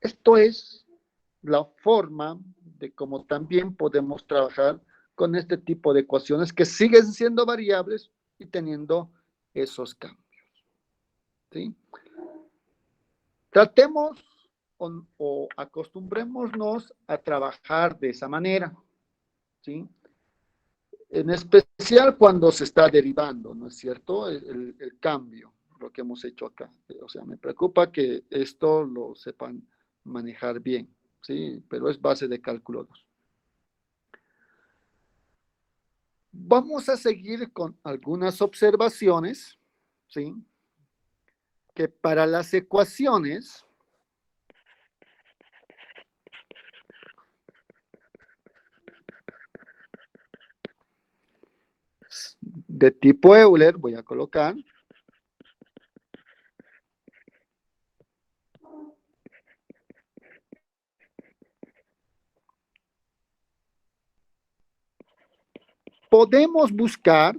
Esto es la forma de cómo también podemos trabajar con este tipo de ecuaciones que siguen siendo variables y teniendo esos cambios. ¿Sí? Tratemos o acostumbrémonos a trabajar de esa manera, ¿sí? En especial cuando se está derivando, ¿no es cierto? El cambio, lo que hemos hecho acá. O sea, me preocupa que esto lo sepan manejar bien, ¿sí? Pero es base de cálculo 2. Vamos a seguir con algunas observaciones, ¿sí? Que para las ecuaciones de tipo Euler, voy a colocar, podemos buscar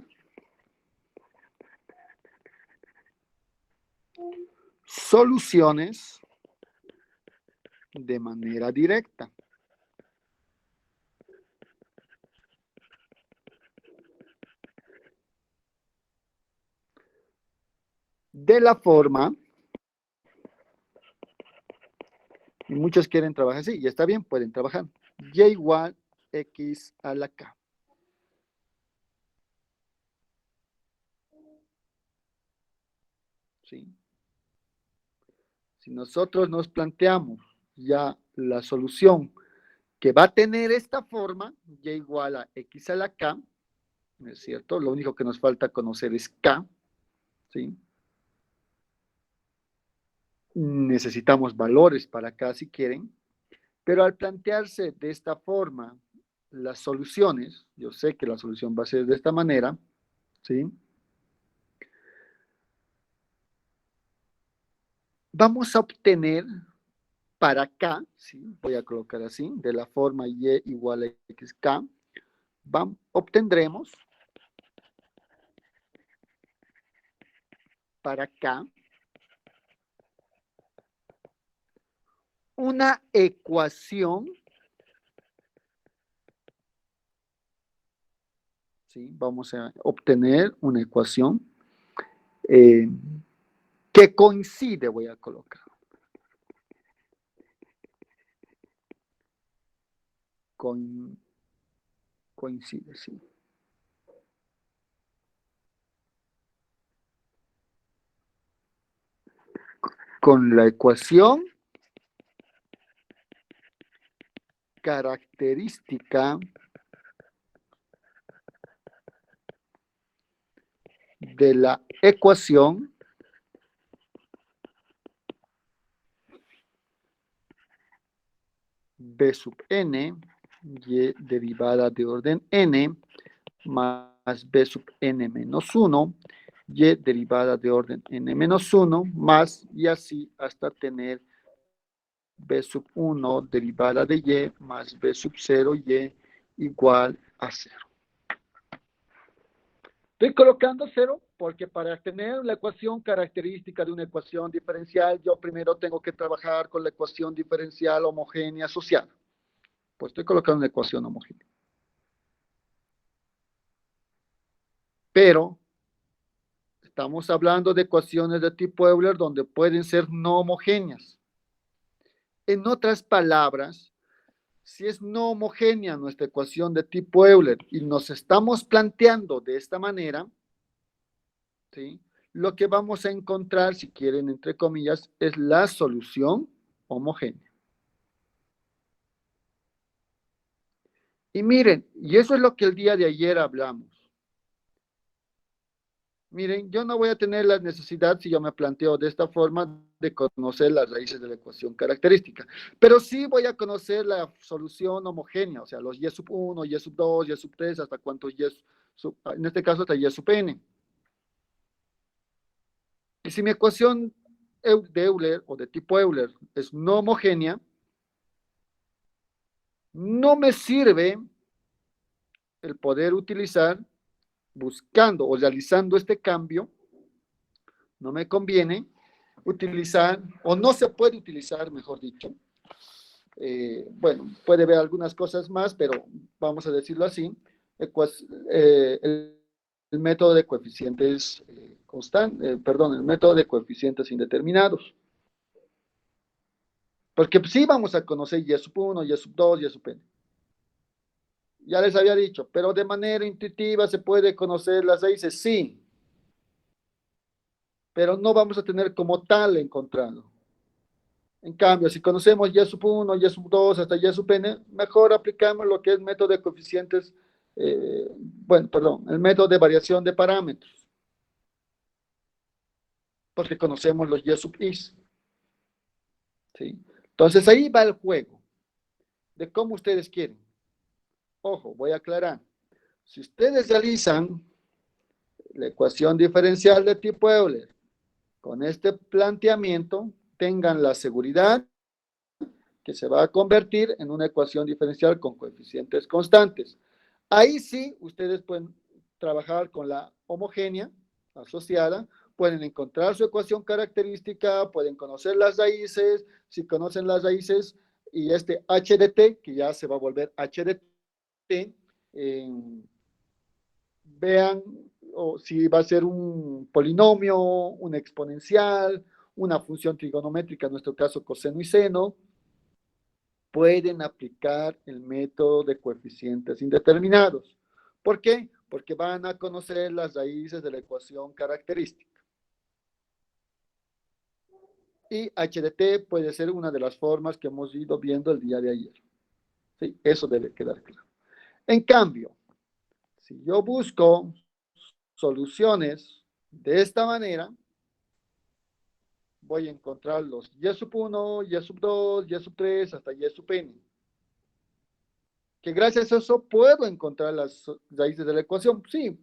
soluciones de manera directa. De la forma, y muchos quieren trabajar así, y está bien, pueden trabajar, y igual x a la k. ¿Sí? Si nosotros nos planteamos ya la solución que va a tener esta forma, y igual a x a la k, ¿no es cierto? Lo único que nos falta conocer es K, ¿sí? Necesitamos valores para K si quieren, pero al plantearse de esta forma las soluciones, yo sé que la solución va a ser de esta manera, ¿sí? Vamos a obtener para K, ¿sí? Voy a colocar así, de la forma Y igual a XK, obtendremos para K una ecuación, ¿sí? Vamos a obtener una ecuación eh, que coincide, voy a colocar. Coincide, sí. Con la ecuación característica de la ecuación b sub n, y derivada de orden n, más b sub n menos 1, y derivada de orden n menos 1, más, y así hasta tener b sub 1 derivada de y más b sub 0 y igual a 0. Estoy colocando 0 porque para tener la ecuación característica de una ecuación diferencial, yo primero tengo que trabajar con la ecuación diferencial homogénea asociada. Pues estoy colocando una ecuación homogénea. Pero estamos hablando de ecuaciones de tipo Euler donde pueden ser no homogéneas. En otras palabras, si es no homogénea nuestra ecuación de tipo Euler y nos estamos planteando de esta manera, ¿sí? Lo que vamos a encontrar, si quieren, entre comillas, es la solución homogénea. Y miren, y eso es lo que el día de ayer hablamos. Miren, yo no voy a tener la necesidad, si yo me planteo de esta forma, de conocer las raíces de la ecuación característica, pero sí voy a conocer la solución homogénea, o sea, los y sub 1, y sub 2, y sub 3, hasta cuántos y sub, en este caso hasta y sub n. Y si mi ecuación de Euler o de tipo Euler es no homogénea, no me sirve el poder utilizar, buscando o realizando este cambio, no me conviene utilizar, o no se puede utilizar, mejor dicho. Bueno, puede ver algunas cosas más, pero vamos a decirlo así, el método de coeficientes el método de coeficientes indeterminados. Porque sí vamos a conocer y sub 1, y sub 2, y sub n. Ya les había dicho, pero de manera intuitiva se puede conocer las raíces, sí, pero no vamos a tener como tal encontrado. En cambio, si conocemos y sub 1, y sub 2, hasta y sub n, mejor aplicamos lo que es método de coeficientes, el método de variación de parámetros, porque conocemos los y sub is. ¿Sí? Entonces ahí va el juego, de cómo ustedes quieren. Ojo, voy a aclarar. Si ustedes realizan la ecuación diferencial de tipo Euler con este planteamiento, tengan la seguridad que se va a convertir en una ecuación diferencial con coeficientes constantes. Ahí sí, ustedes pueden trabajar con la homogénea asociada, pueden encontrar su ecuación característica, pueden conocer las raíces, si conocen las raíces, y este h de t, que ya se va a volver h de t, vean o si va a ser un polinomio, un exponencial, una función trigonométrica, en nuestro caso coseno y seno, pueden aplicar el método de coeficientes indeterminados. ¿Por qué? Porque van a conocer las raíces de la ecuación característica. Y h de t puede ser una de las formas que hemos ido viendo el día de ayer. ¿Sí? Eso debe quedar claro. En cambio, Si yo busco soluciones de esta manera, voy a encontrar los y sub 1, y sub 2, y sub 3, hasta y sub n. Que gracias a eso puedo encontrar las raíces de la ecuación. Sí,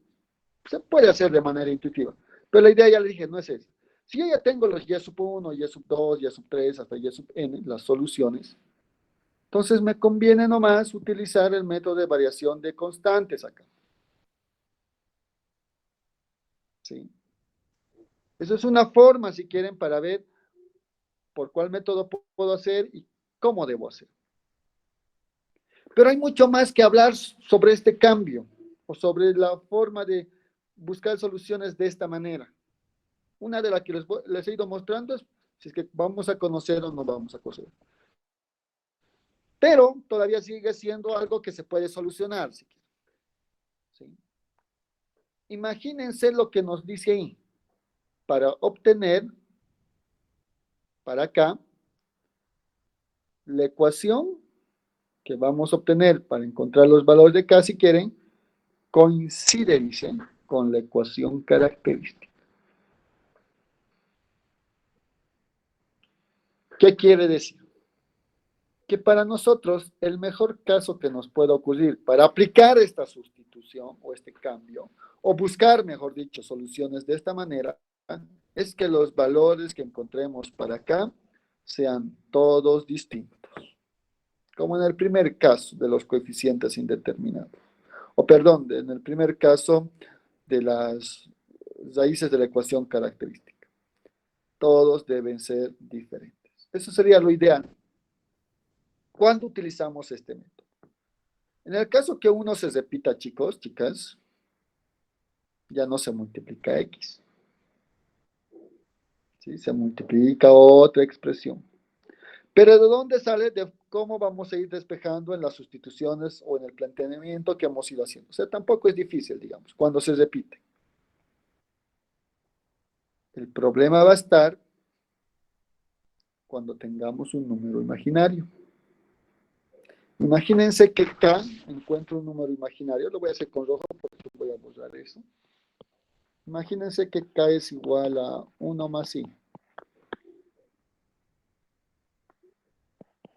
se puede hacer de manera intuitiva. Pero la idea, ya le dije, no es esa. Si yo ya tengo los y sub 1, y sub 2, y sub 3, hasta y sub n, las soluciones, entonces me conviene nomás utilizar el método de variación de constantes acá. ¿Sí? Eso es una forma, si quieren, para ver por cuál método puedo hacer y cómo debo hacer. Pero hay mucho más que hablar sobre este cambio o sobre la forma de buscar soluciones de esta manera. Una de las que les he ido mostrando es si es que vamos a conocer o no vamos a conocer. Pero todavía sigue siendo algo que se puede solucionar. Si quieren. ¿Sí? Imagínense lo que nos dice ahí. Para obtener, para acá, la ecuación que vamos a obtener para encontrar los valores de K, si quieren, coincide, dice, con la ecuación característica. ¿Qué quiere decir? Que para nosotros el mejor caso que nos pueda ocurrir para aplicar esta sustitución o este cambio, o buscar, mejor dicho, soluciones de esta manera, es que los valores que encontremos para acá sean todos distintos. Como en el primer caso de los coeficientes indeterminados. O perdón, en el primer caso de las raíces de la ecuación característica. Todos deben ser diferentes. Eso sería lo ideal. ¿Cuándo utilizamos este método? En el caso que uno se repita, chicos, chicas, ya no se multiplica x. ¿Sí? Se multiplica otra expresión. Pero ¿de dónde sale? De cómo vamos a ir despejando en las sustituciones o en el planteamiento que hemos ido haciendo. O sea, tampoco es difícil, digamos, cuando se repite. El problema va a estar cuando tengamos un número imaginario. Imagínense que K encuentra un número imaginario. Lo voy a hacer con rojo porque voy a borrar eso. Imagínense que K es igual a 1 más I.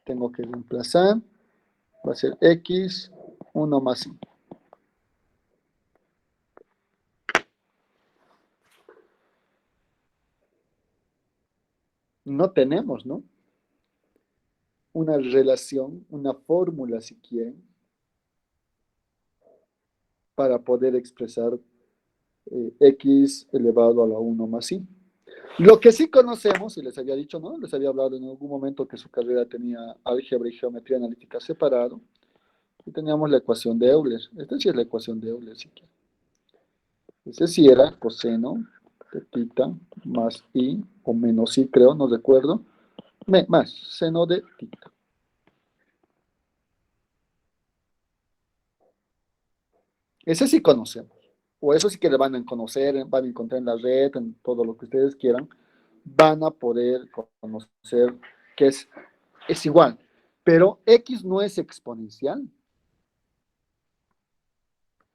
Tengo que reemplazar. Va a ser X, 1 más I. No tenemos, ¿no? Una relación, una fórmula, si quieren, para poder expresar X elevado a la 1 más I. Lo que sí conocemos, y les había dicho, ¿no? Les había hablado en algún momento que su carrera tenía álgebra y geometría analítica separado, y teníamos la ecuación de Euler. Esta sí es la ecuación de Euler, si quieren. Ese sí era coseno de tita más I, o menos I, creo, no recuerdo, más seno de tita. Ese sí conocemos. O eso sí que le van a conocer, van a encontrar en la red, en todo lo que ustedes quieran, van a poder conocer que es igual. Pero X no es exponencial.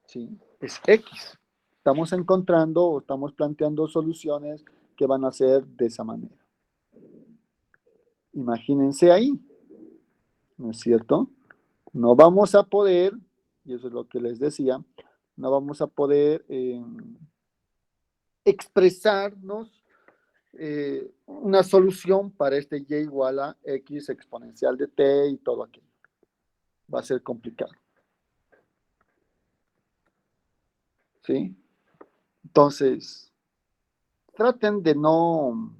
¿Sí? Es X. Estamos encontrando o estamos planteando soluciones que van a ser de esa manera. Imagínense ahí, ¿no es cierto? No vamos a poder, y eso es lo que les decía, no vamos a poder expresarnos una solución para este y igual a x exponencial de t y todo aquello. Va a ser complicado. ¿Sí? Entonces, traten de no,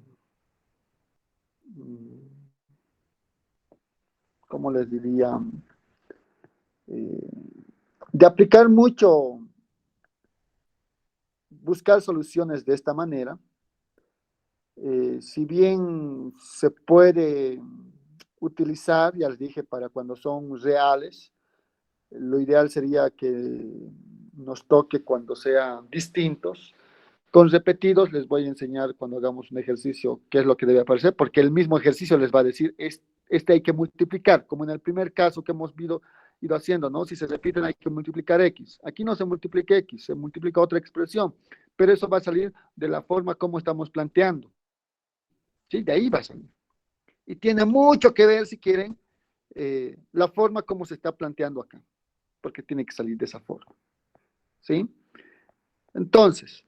¿cómo les diría? De aplicar mucho, buscar soluciones de esta manera. Si bien se puede utilizar, ya les dije, para cuando son reales, lo ideal sería que nos toque cuando sean distintos. Con repetidos les voy a enseñar cuando hagamos un ejercicio qué es lo que debe aparecer, porque el mismo ejercicio les va a decir, este hay que multiplicar, como en el primer caso que hemos ido haciendo, ¿no? Si se repiten hay que multiplicar X. Aquí no se multiplica X, se multiplica otra expresión, pero eso va a salir de la forma como estamos planteando, ¿sí? De ahí va a salir. Y tiene mucho que ver, si quieren, la forma como se está planteando acá, porque tiene que salir de esa forma, ¿sí? Entonces,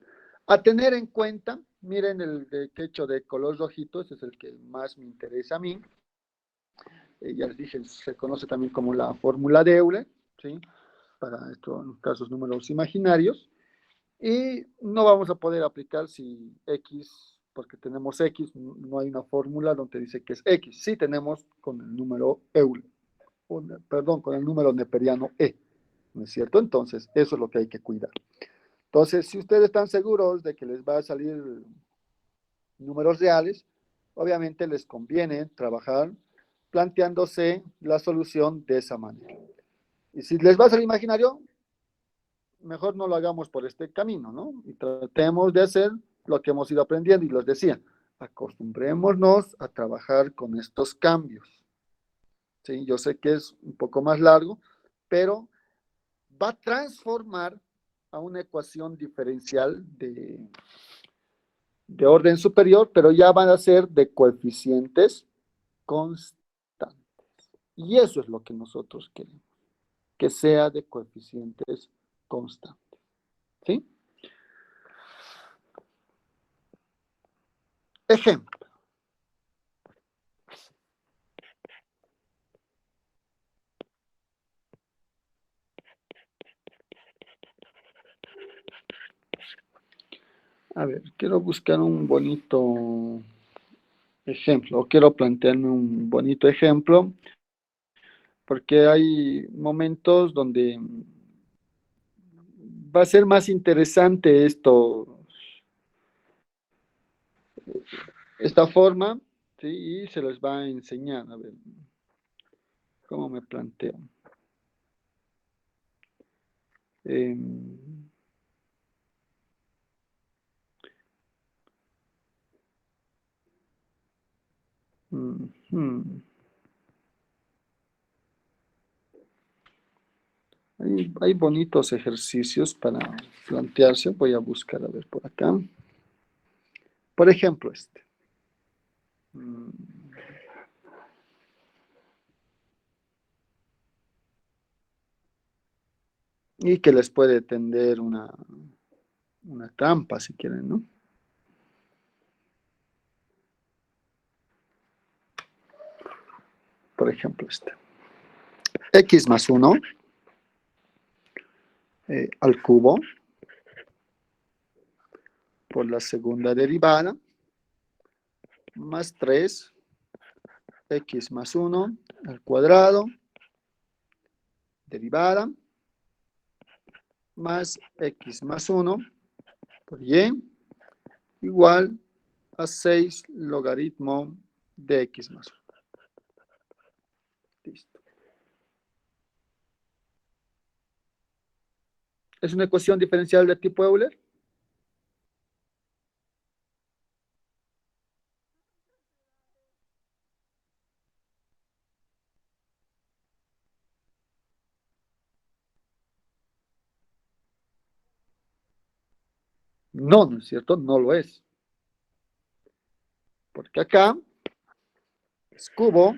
a tener en cuenta, miren el que he hecho de color rojito, ese es el que más me interesa a mí. Ya les dije, se conoce también como la fórmula de Euler, ¿sí? Para estos casos números imaginarios. Y no vamos a poder aplicar si X, porque tenemos X, no hay una fórmula donde dice que es X. Sí tenemos con el número Euler, perdón, con el número neperiano E, ¿no es cierto? Entonces, eso es lo que hay que cuidar. Entonces, si ustedes están seguros de que les va a salir números reales, obviamente les conviene trabajar planteándose la solución de esa manera. Y si les va a salir imaginario, mejor no lo hagamos por este camino, ¿no? Y tratemos de hacer lo que hemos ido aprendiendo. Y les decía, acostumbrémonos a trabajar con estos cambios. ¿Sí? Yo sé que es un poco más largo, pero va a transformar a una ecuación diferencial de orden superior, pero ya van a ser de coeficientes constantes. Y eso es lo que nosotros queremos, que sea de coeficientes constantes. ¿Sí? Ejemplo. A ver, quiero buscar un bonito ejemplo, o quiero plantearme un bonito ejemplo, porque hay momentos donde va a ser más interesante esta forma, ¿sí? Y se les va a enseñar, a ver, ¿cómo me planteo? Eh, hay bonitos ejercicios para plantearse. Voy a buscar, a ver, por acá. Por ejemplo, este. Y que les puede tender una trampa, si quieren, ¿no? Por ejemplo, este. X más 1 al cubo por la segunda derivada más 3 x más 1 al cuadrado derivada más x más 1 por y igual a 6 logaritmo de x más 1. Listo. ¿Es una ecuación diferencial de tipo Euler? No, no es cierto, no lo es. Porque acá es cubo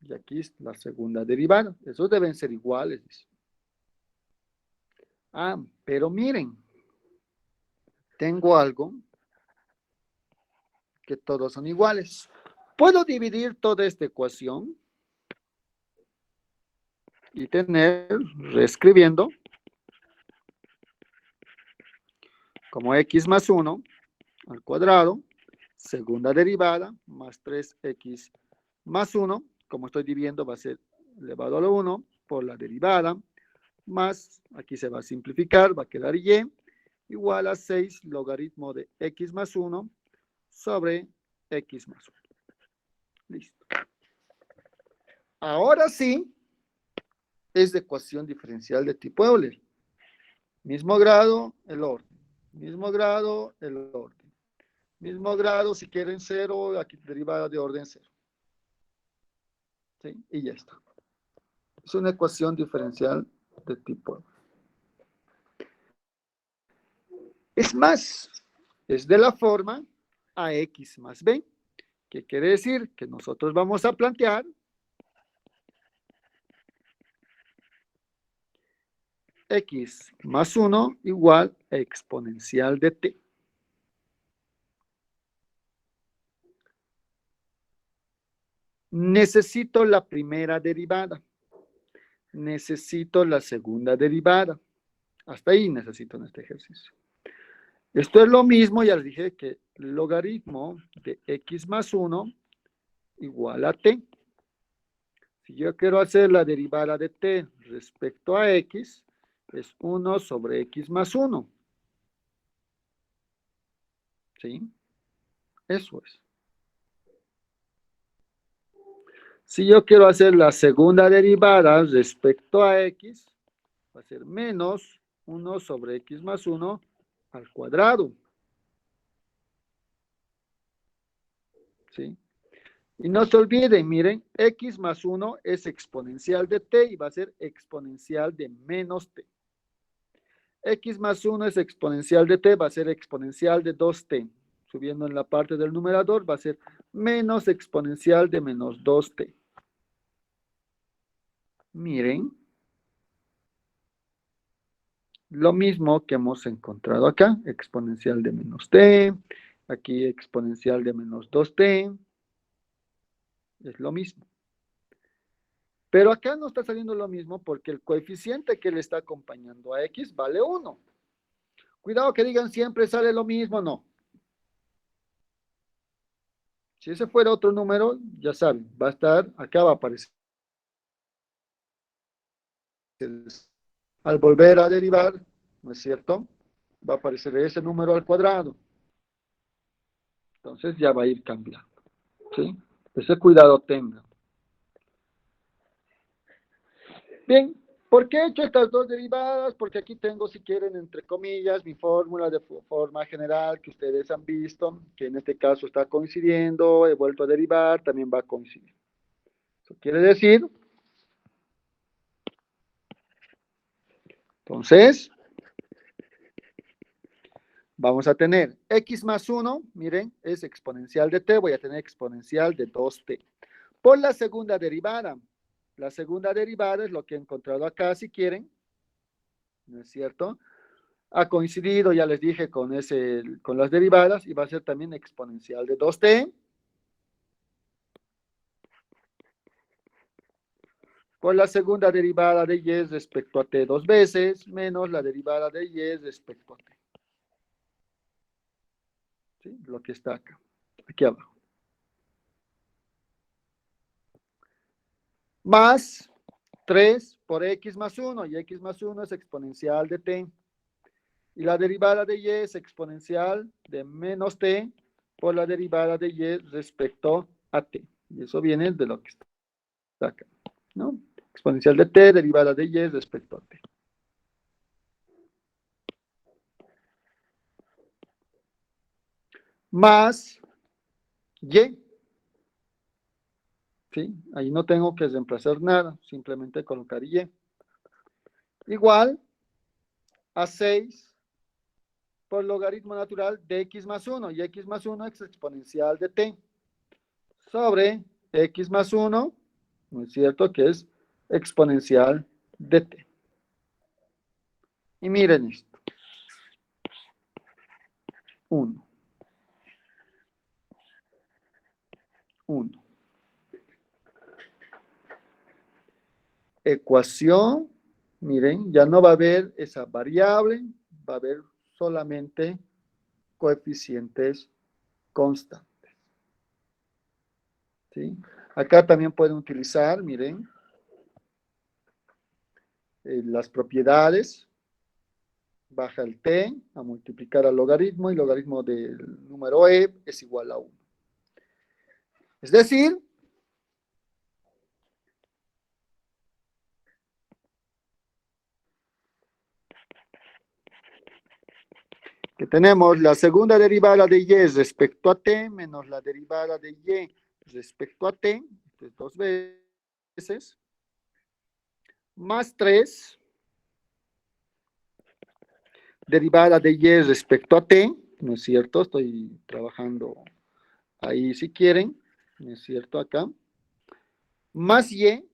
y aquí es la segunda derivada. Esos deben ser iguales. Ah, pero miren, tengo algo que todos son iguales. Puedo dividir toda esta ecuación y tener, reescribiendo, como x más 1 al cuadrado, segunda derivada, más 3x más 1, como estoy dividiendo, va a ser elevado a la 1 por la derivada, más, aquí se va a simplificar, va a quedar y, igual a 6 logaritmo de x más 1 sobre x más 1. Listo. Ahora sí, es de ecuación diferencial de tipo Euler. Mismo grado, el orden. Mismo grado, el orden. Mismo grado, si quieren cero, aquí derivada de orden cero. ¿Sí? Y ya está. Es una ecuación diferencial de tipo f. Es más, es de la forma ax más b, que quiere decir que nosotros vamos a plantear x más 1 igual a exponencial de t. Necesito la primera derivada. Necesito la segunda derivada. Hasta ahí necesito en este ejercicio. Esto es lo mismo, ya les dije que el logaritmo de x más 1 igual a t. Si yo quiero hacer la derivada de t respecto a x, es 1 sobre x más 1. ¿Sí? Eso es. Si yo quiero hacer la segunda derivada respecto a x, va a ser menos 1 sobre x más 1 al cuadrado. ¿Sí? Y no se olviden, miren, x más 1 es exponencial de t y va a ser exponencial de menos t. X más 1 es exponencial de t, va a ser exponencial de 2t. Subiendo en la parte del numerador va a ser menos exponencial de menos 2t. Miren, lo mismo que hemos encontrado acá, exponencial de menos t, aquí exponencial de menos 2t, es lo mismo. Pero acá no está saliendo lo mismo porque el coeficiente que le está acompañando a x vale 1. Cuidado que digan siempre sale lo mismo, no. Si ese fuera otro número, ya saben, va a estar, acá va a aparecer. Al volver a derivar, ¿no es cierto? Va a aparecer ese número al cuadrado. Entonces ya va a ir cambiando. ¿Sí? Ese cuidado tenga. Bien, ¿por qué he hecho estas dos derivadas? Porque aquí tengo, si quieren, entre comillas, mi fórmula de forma general que ustedes han visto, que en este caso está coincidiendo, he vuelto a derivar, también va a coincidir. Eso quiere decir, entonces, vamos a tener x más 1, miren, es exponencial de t, voy a tener exponencial de 2t. Por la segunda derivada, la segunda derivada es lo que he encontrado acá, si quieren, ¿no es cierto? Ha coincidido, ya les dije, con las derivadas, y va a ser también exponencial de 2t. Por la segunda derivada de y respecto a t dos veces, menos la derivada de y respecto a t. ¿Sí? Lo que está acá, aquí abajo. Más 3 por x más 1, y x más 1 es exponencial de t. Y la derivada de y es exponencial de menos t por la derivada de y respecto a t. Y eso viene de lo que está acá, ¿no? Exponencial de t, derivada de y respecto a t. Más y. ¿Sí? Ahí no tengo que reemplazar nada, simplemente colocar y. Igual a 6 por logaritmo natural de x más 1, y x más 1 es exponencial de t, sobre x más 1, ¿no es cierto? Que es exponencial de t. Y miren esto. 1. 1. Ecuación, miren, ya no va a haber esa variable, va a haber solamente coeficientes constantes. ¿Sí? Acá también pueden utilizar, miren, las propiedades. Baja el t a multiplicar al logaritmo, y logaritmo del número e es igual a 1. Es decir, que tenemos la segunda derivada de y respecto a t menos la derivada de y respecto a t, entonces 2 veces, más 3, derivada de y respecto a t, ¿no es cierto? Estoy trabajando ahí si quieren, ¿no es cierto? Acá, más y,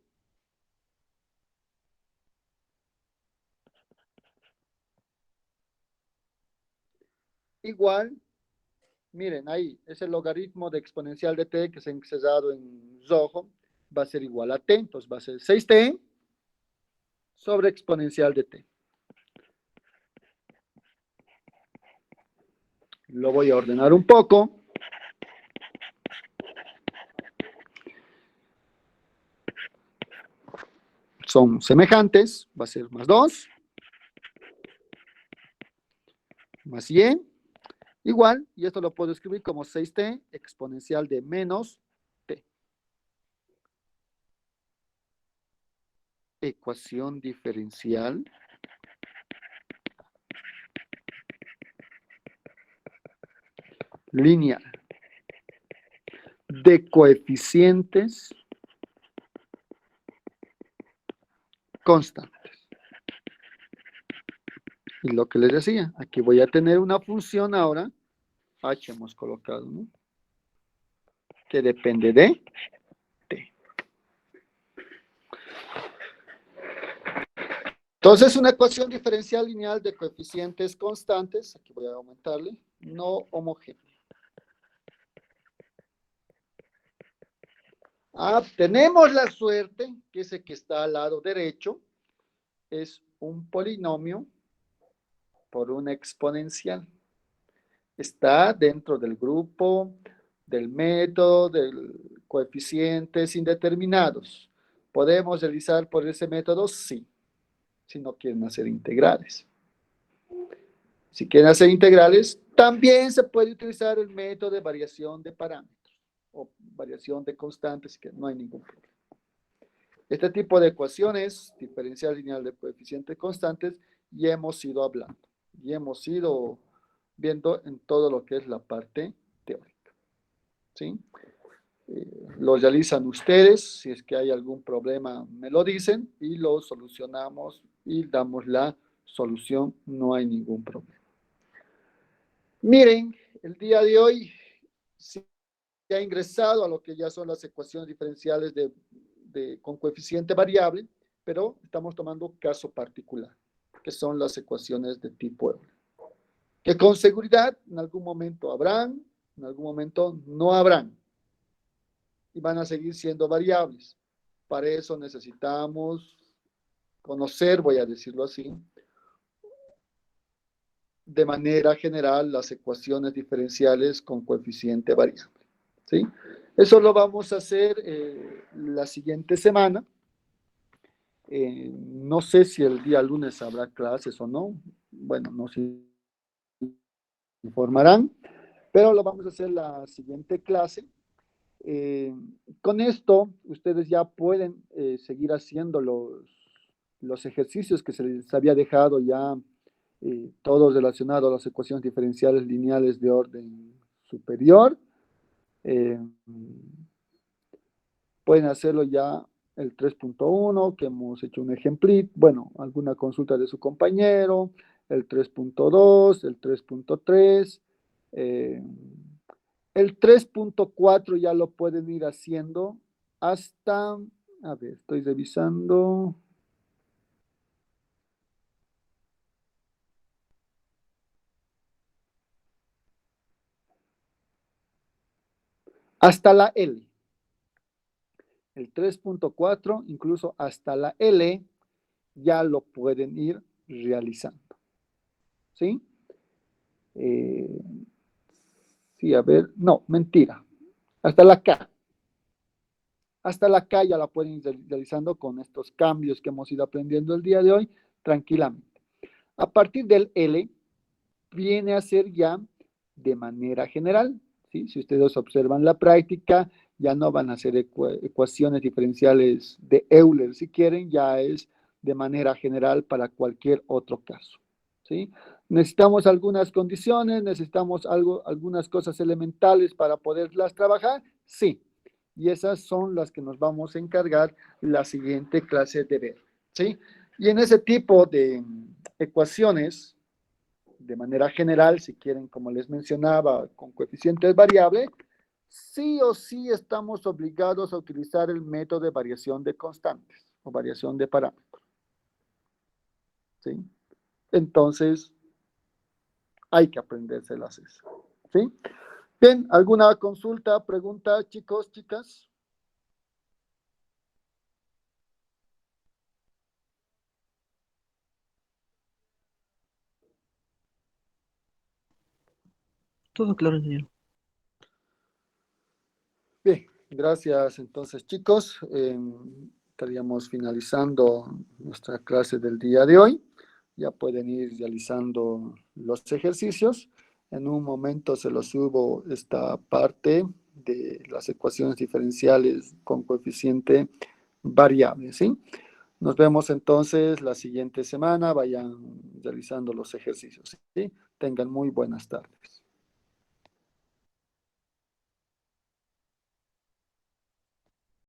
igual, miren, ahí, es el logaritmo de exponencial de t que se ha encerrado en rojo, va a ser igual a t, entonces va a ser 6t sobre exponencial de t. Lo voy a ordenar un poco. Son semejantes, va a ser más 2, más y, igual, y esto lo puedo escribir como 6t exponencial de menos t. Ecuación diferencial lineal de coeficientes constantes. Y lo que les decía, aquí voy a tener una función ahora, h hemos colocado, ¿no? Que depende de t. Entonces, una ecuación diferencial lineal de coeficientes constantes, aquí voy a aumentarle, no homogénea. Tenemos la suerte que ese que está al lado derecho es un polinomio por una exponencial. Está dentro del grupo, del método, del coeficientes indeterminados. ¿Podemos realizar por ese método? Sí, si no quieren hacer integrales. Si quieren hacer integrales, también se puede utilizar el método de variación de parámetros o variación de constantes, que no hay ningún problema. Este tipo de ecuaciones, diferencial lineal de coeficientes constantes, ya hemos ido hablando, y hemos ido viendo en todo lo que es la parte teórica. ¿Sí? Lo realizan ustedes, si es que hay algún problema me lo dicen y lo solucionamos y damos la solución, no hay ningún problema. Miren, el día de hoy se ha ingresado a lo que ya son las ecuaciones diferenciales con coeficiente variable, pero estamos tomando caso particular, que son las ecuaciones de tipo Euler, que con seguridad en algún momento habrán, en algún momento no habrán, y van a seguir siendo variables. Para eso necesitamos conocer, voy a decirlo así, de manera general las ecuaciones diferenciales con coeficiente variable. ¿Sí? Eso lo vamos a hacer la siguiente semana. No sé si el día lunes habrá clases o no. Bueno, no se informarán, pero lo vamos a hacer la siguiente clase. Con esto, ustedes ya pueden seguir haciendo los ejercicios que se les había dejado ya, todos relacionados a las ecuaciones diferenciales lineales de orden superior. Pueden hacerlo ya el 3.1, que hemos hecho un ejemplito, bueno, alguna consulta de su compañero, el 3.2, el 3.3, el 3.4 ya lo pueden ir haciendo hasta, a ver, estoy revisando. Hasta la L. El 3.4, incluso hasta la L, ya lo pueden ir realizando. ¿Sí? Sí, a ver, no, mentira. Hasta la K. Hasta la K ya la pueden ir realizando con estos cambios que hemos ido aprendiendo el día de hoy, tranquilamente. A partir del L, viene a ser ya de manera general. ¿Sí? Si ustedes observan la práctica, ya no van a ser ecuaciones diferenciales de Euler, si quieren, ya es de manera general para cualquier otro caso. ¿Sí? Necesitamos algunas condiciones, necesitamos algunas cosas elementales para poderlas trabajar, sí. Y esas son las que nos vamos a encargar la siguiente clase de ver. ¿sí? Y en ese tipo de ecuaciones, de manera general, si quieren, como les mencionaba, con coeficientes variables, sí o sí estamos obligados a utilizar el método de variación de constantes o variación de parámetros, ¿sí? Entonces, hay que aprendérselas eso, ¿sí? Bien, ¿alguna consulta, pregunta, chicos, chicas? Todo claro, ingeniero. Bien, gracias. Entonces, chicos, estaríamos finalizando nuestra clase del día de hoy. Ya pueden ir realizando los ejercicios. En un momento se los subo esta parte de las ecuaciones diferenciales con coeficiente variable, ¿sí? Nos vemos entonces la siguiente semana. Vayan realizando los ejercicios, ¿sí? Tengan muy buenas tardes.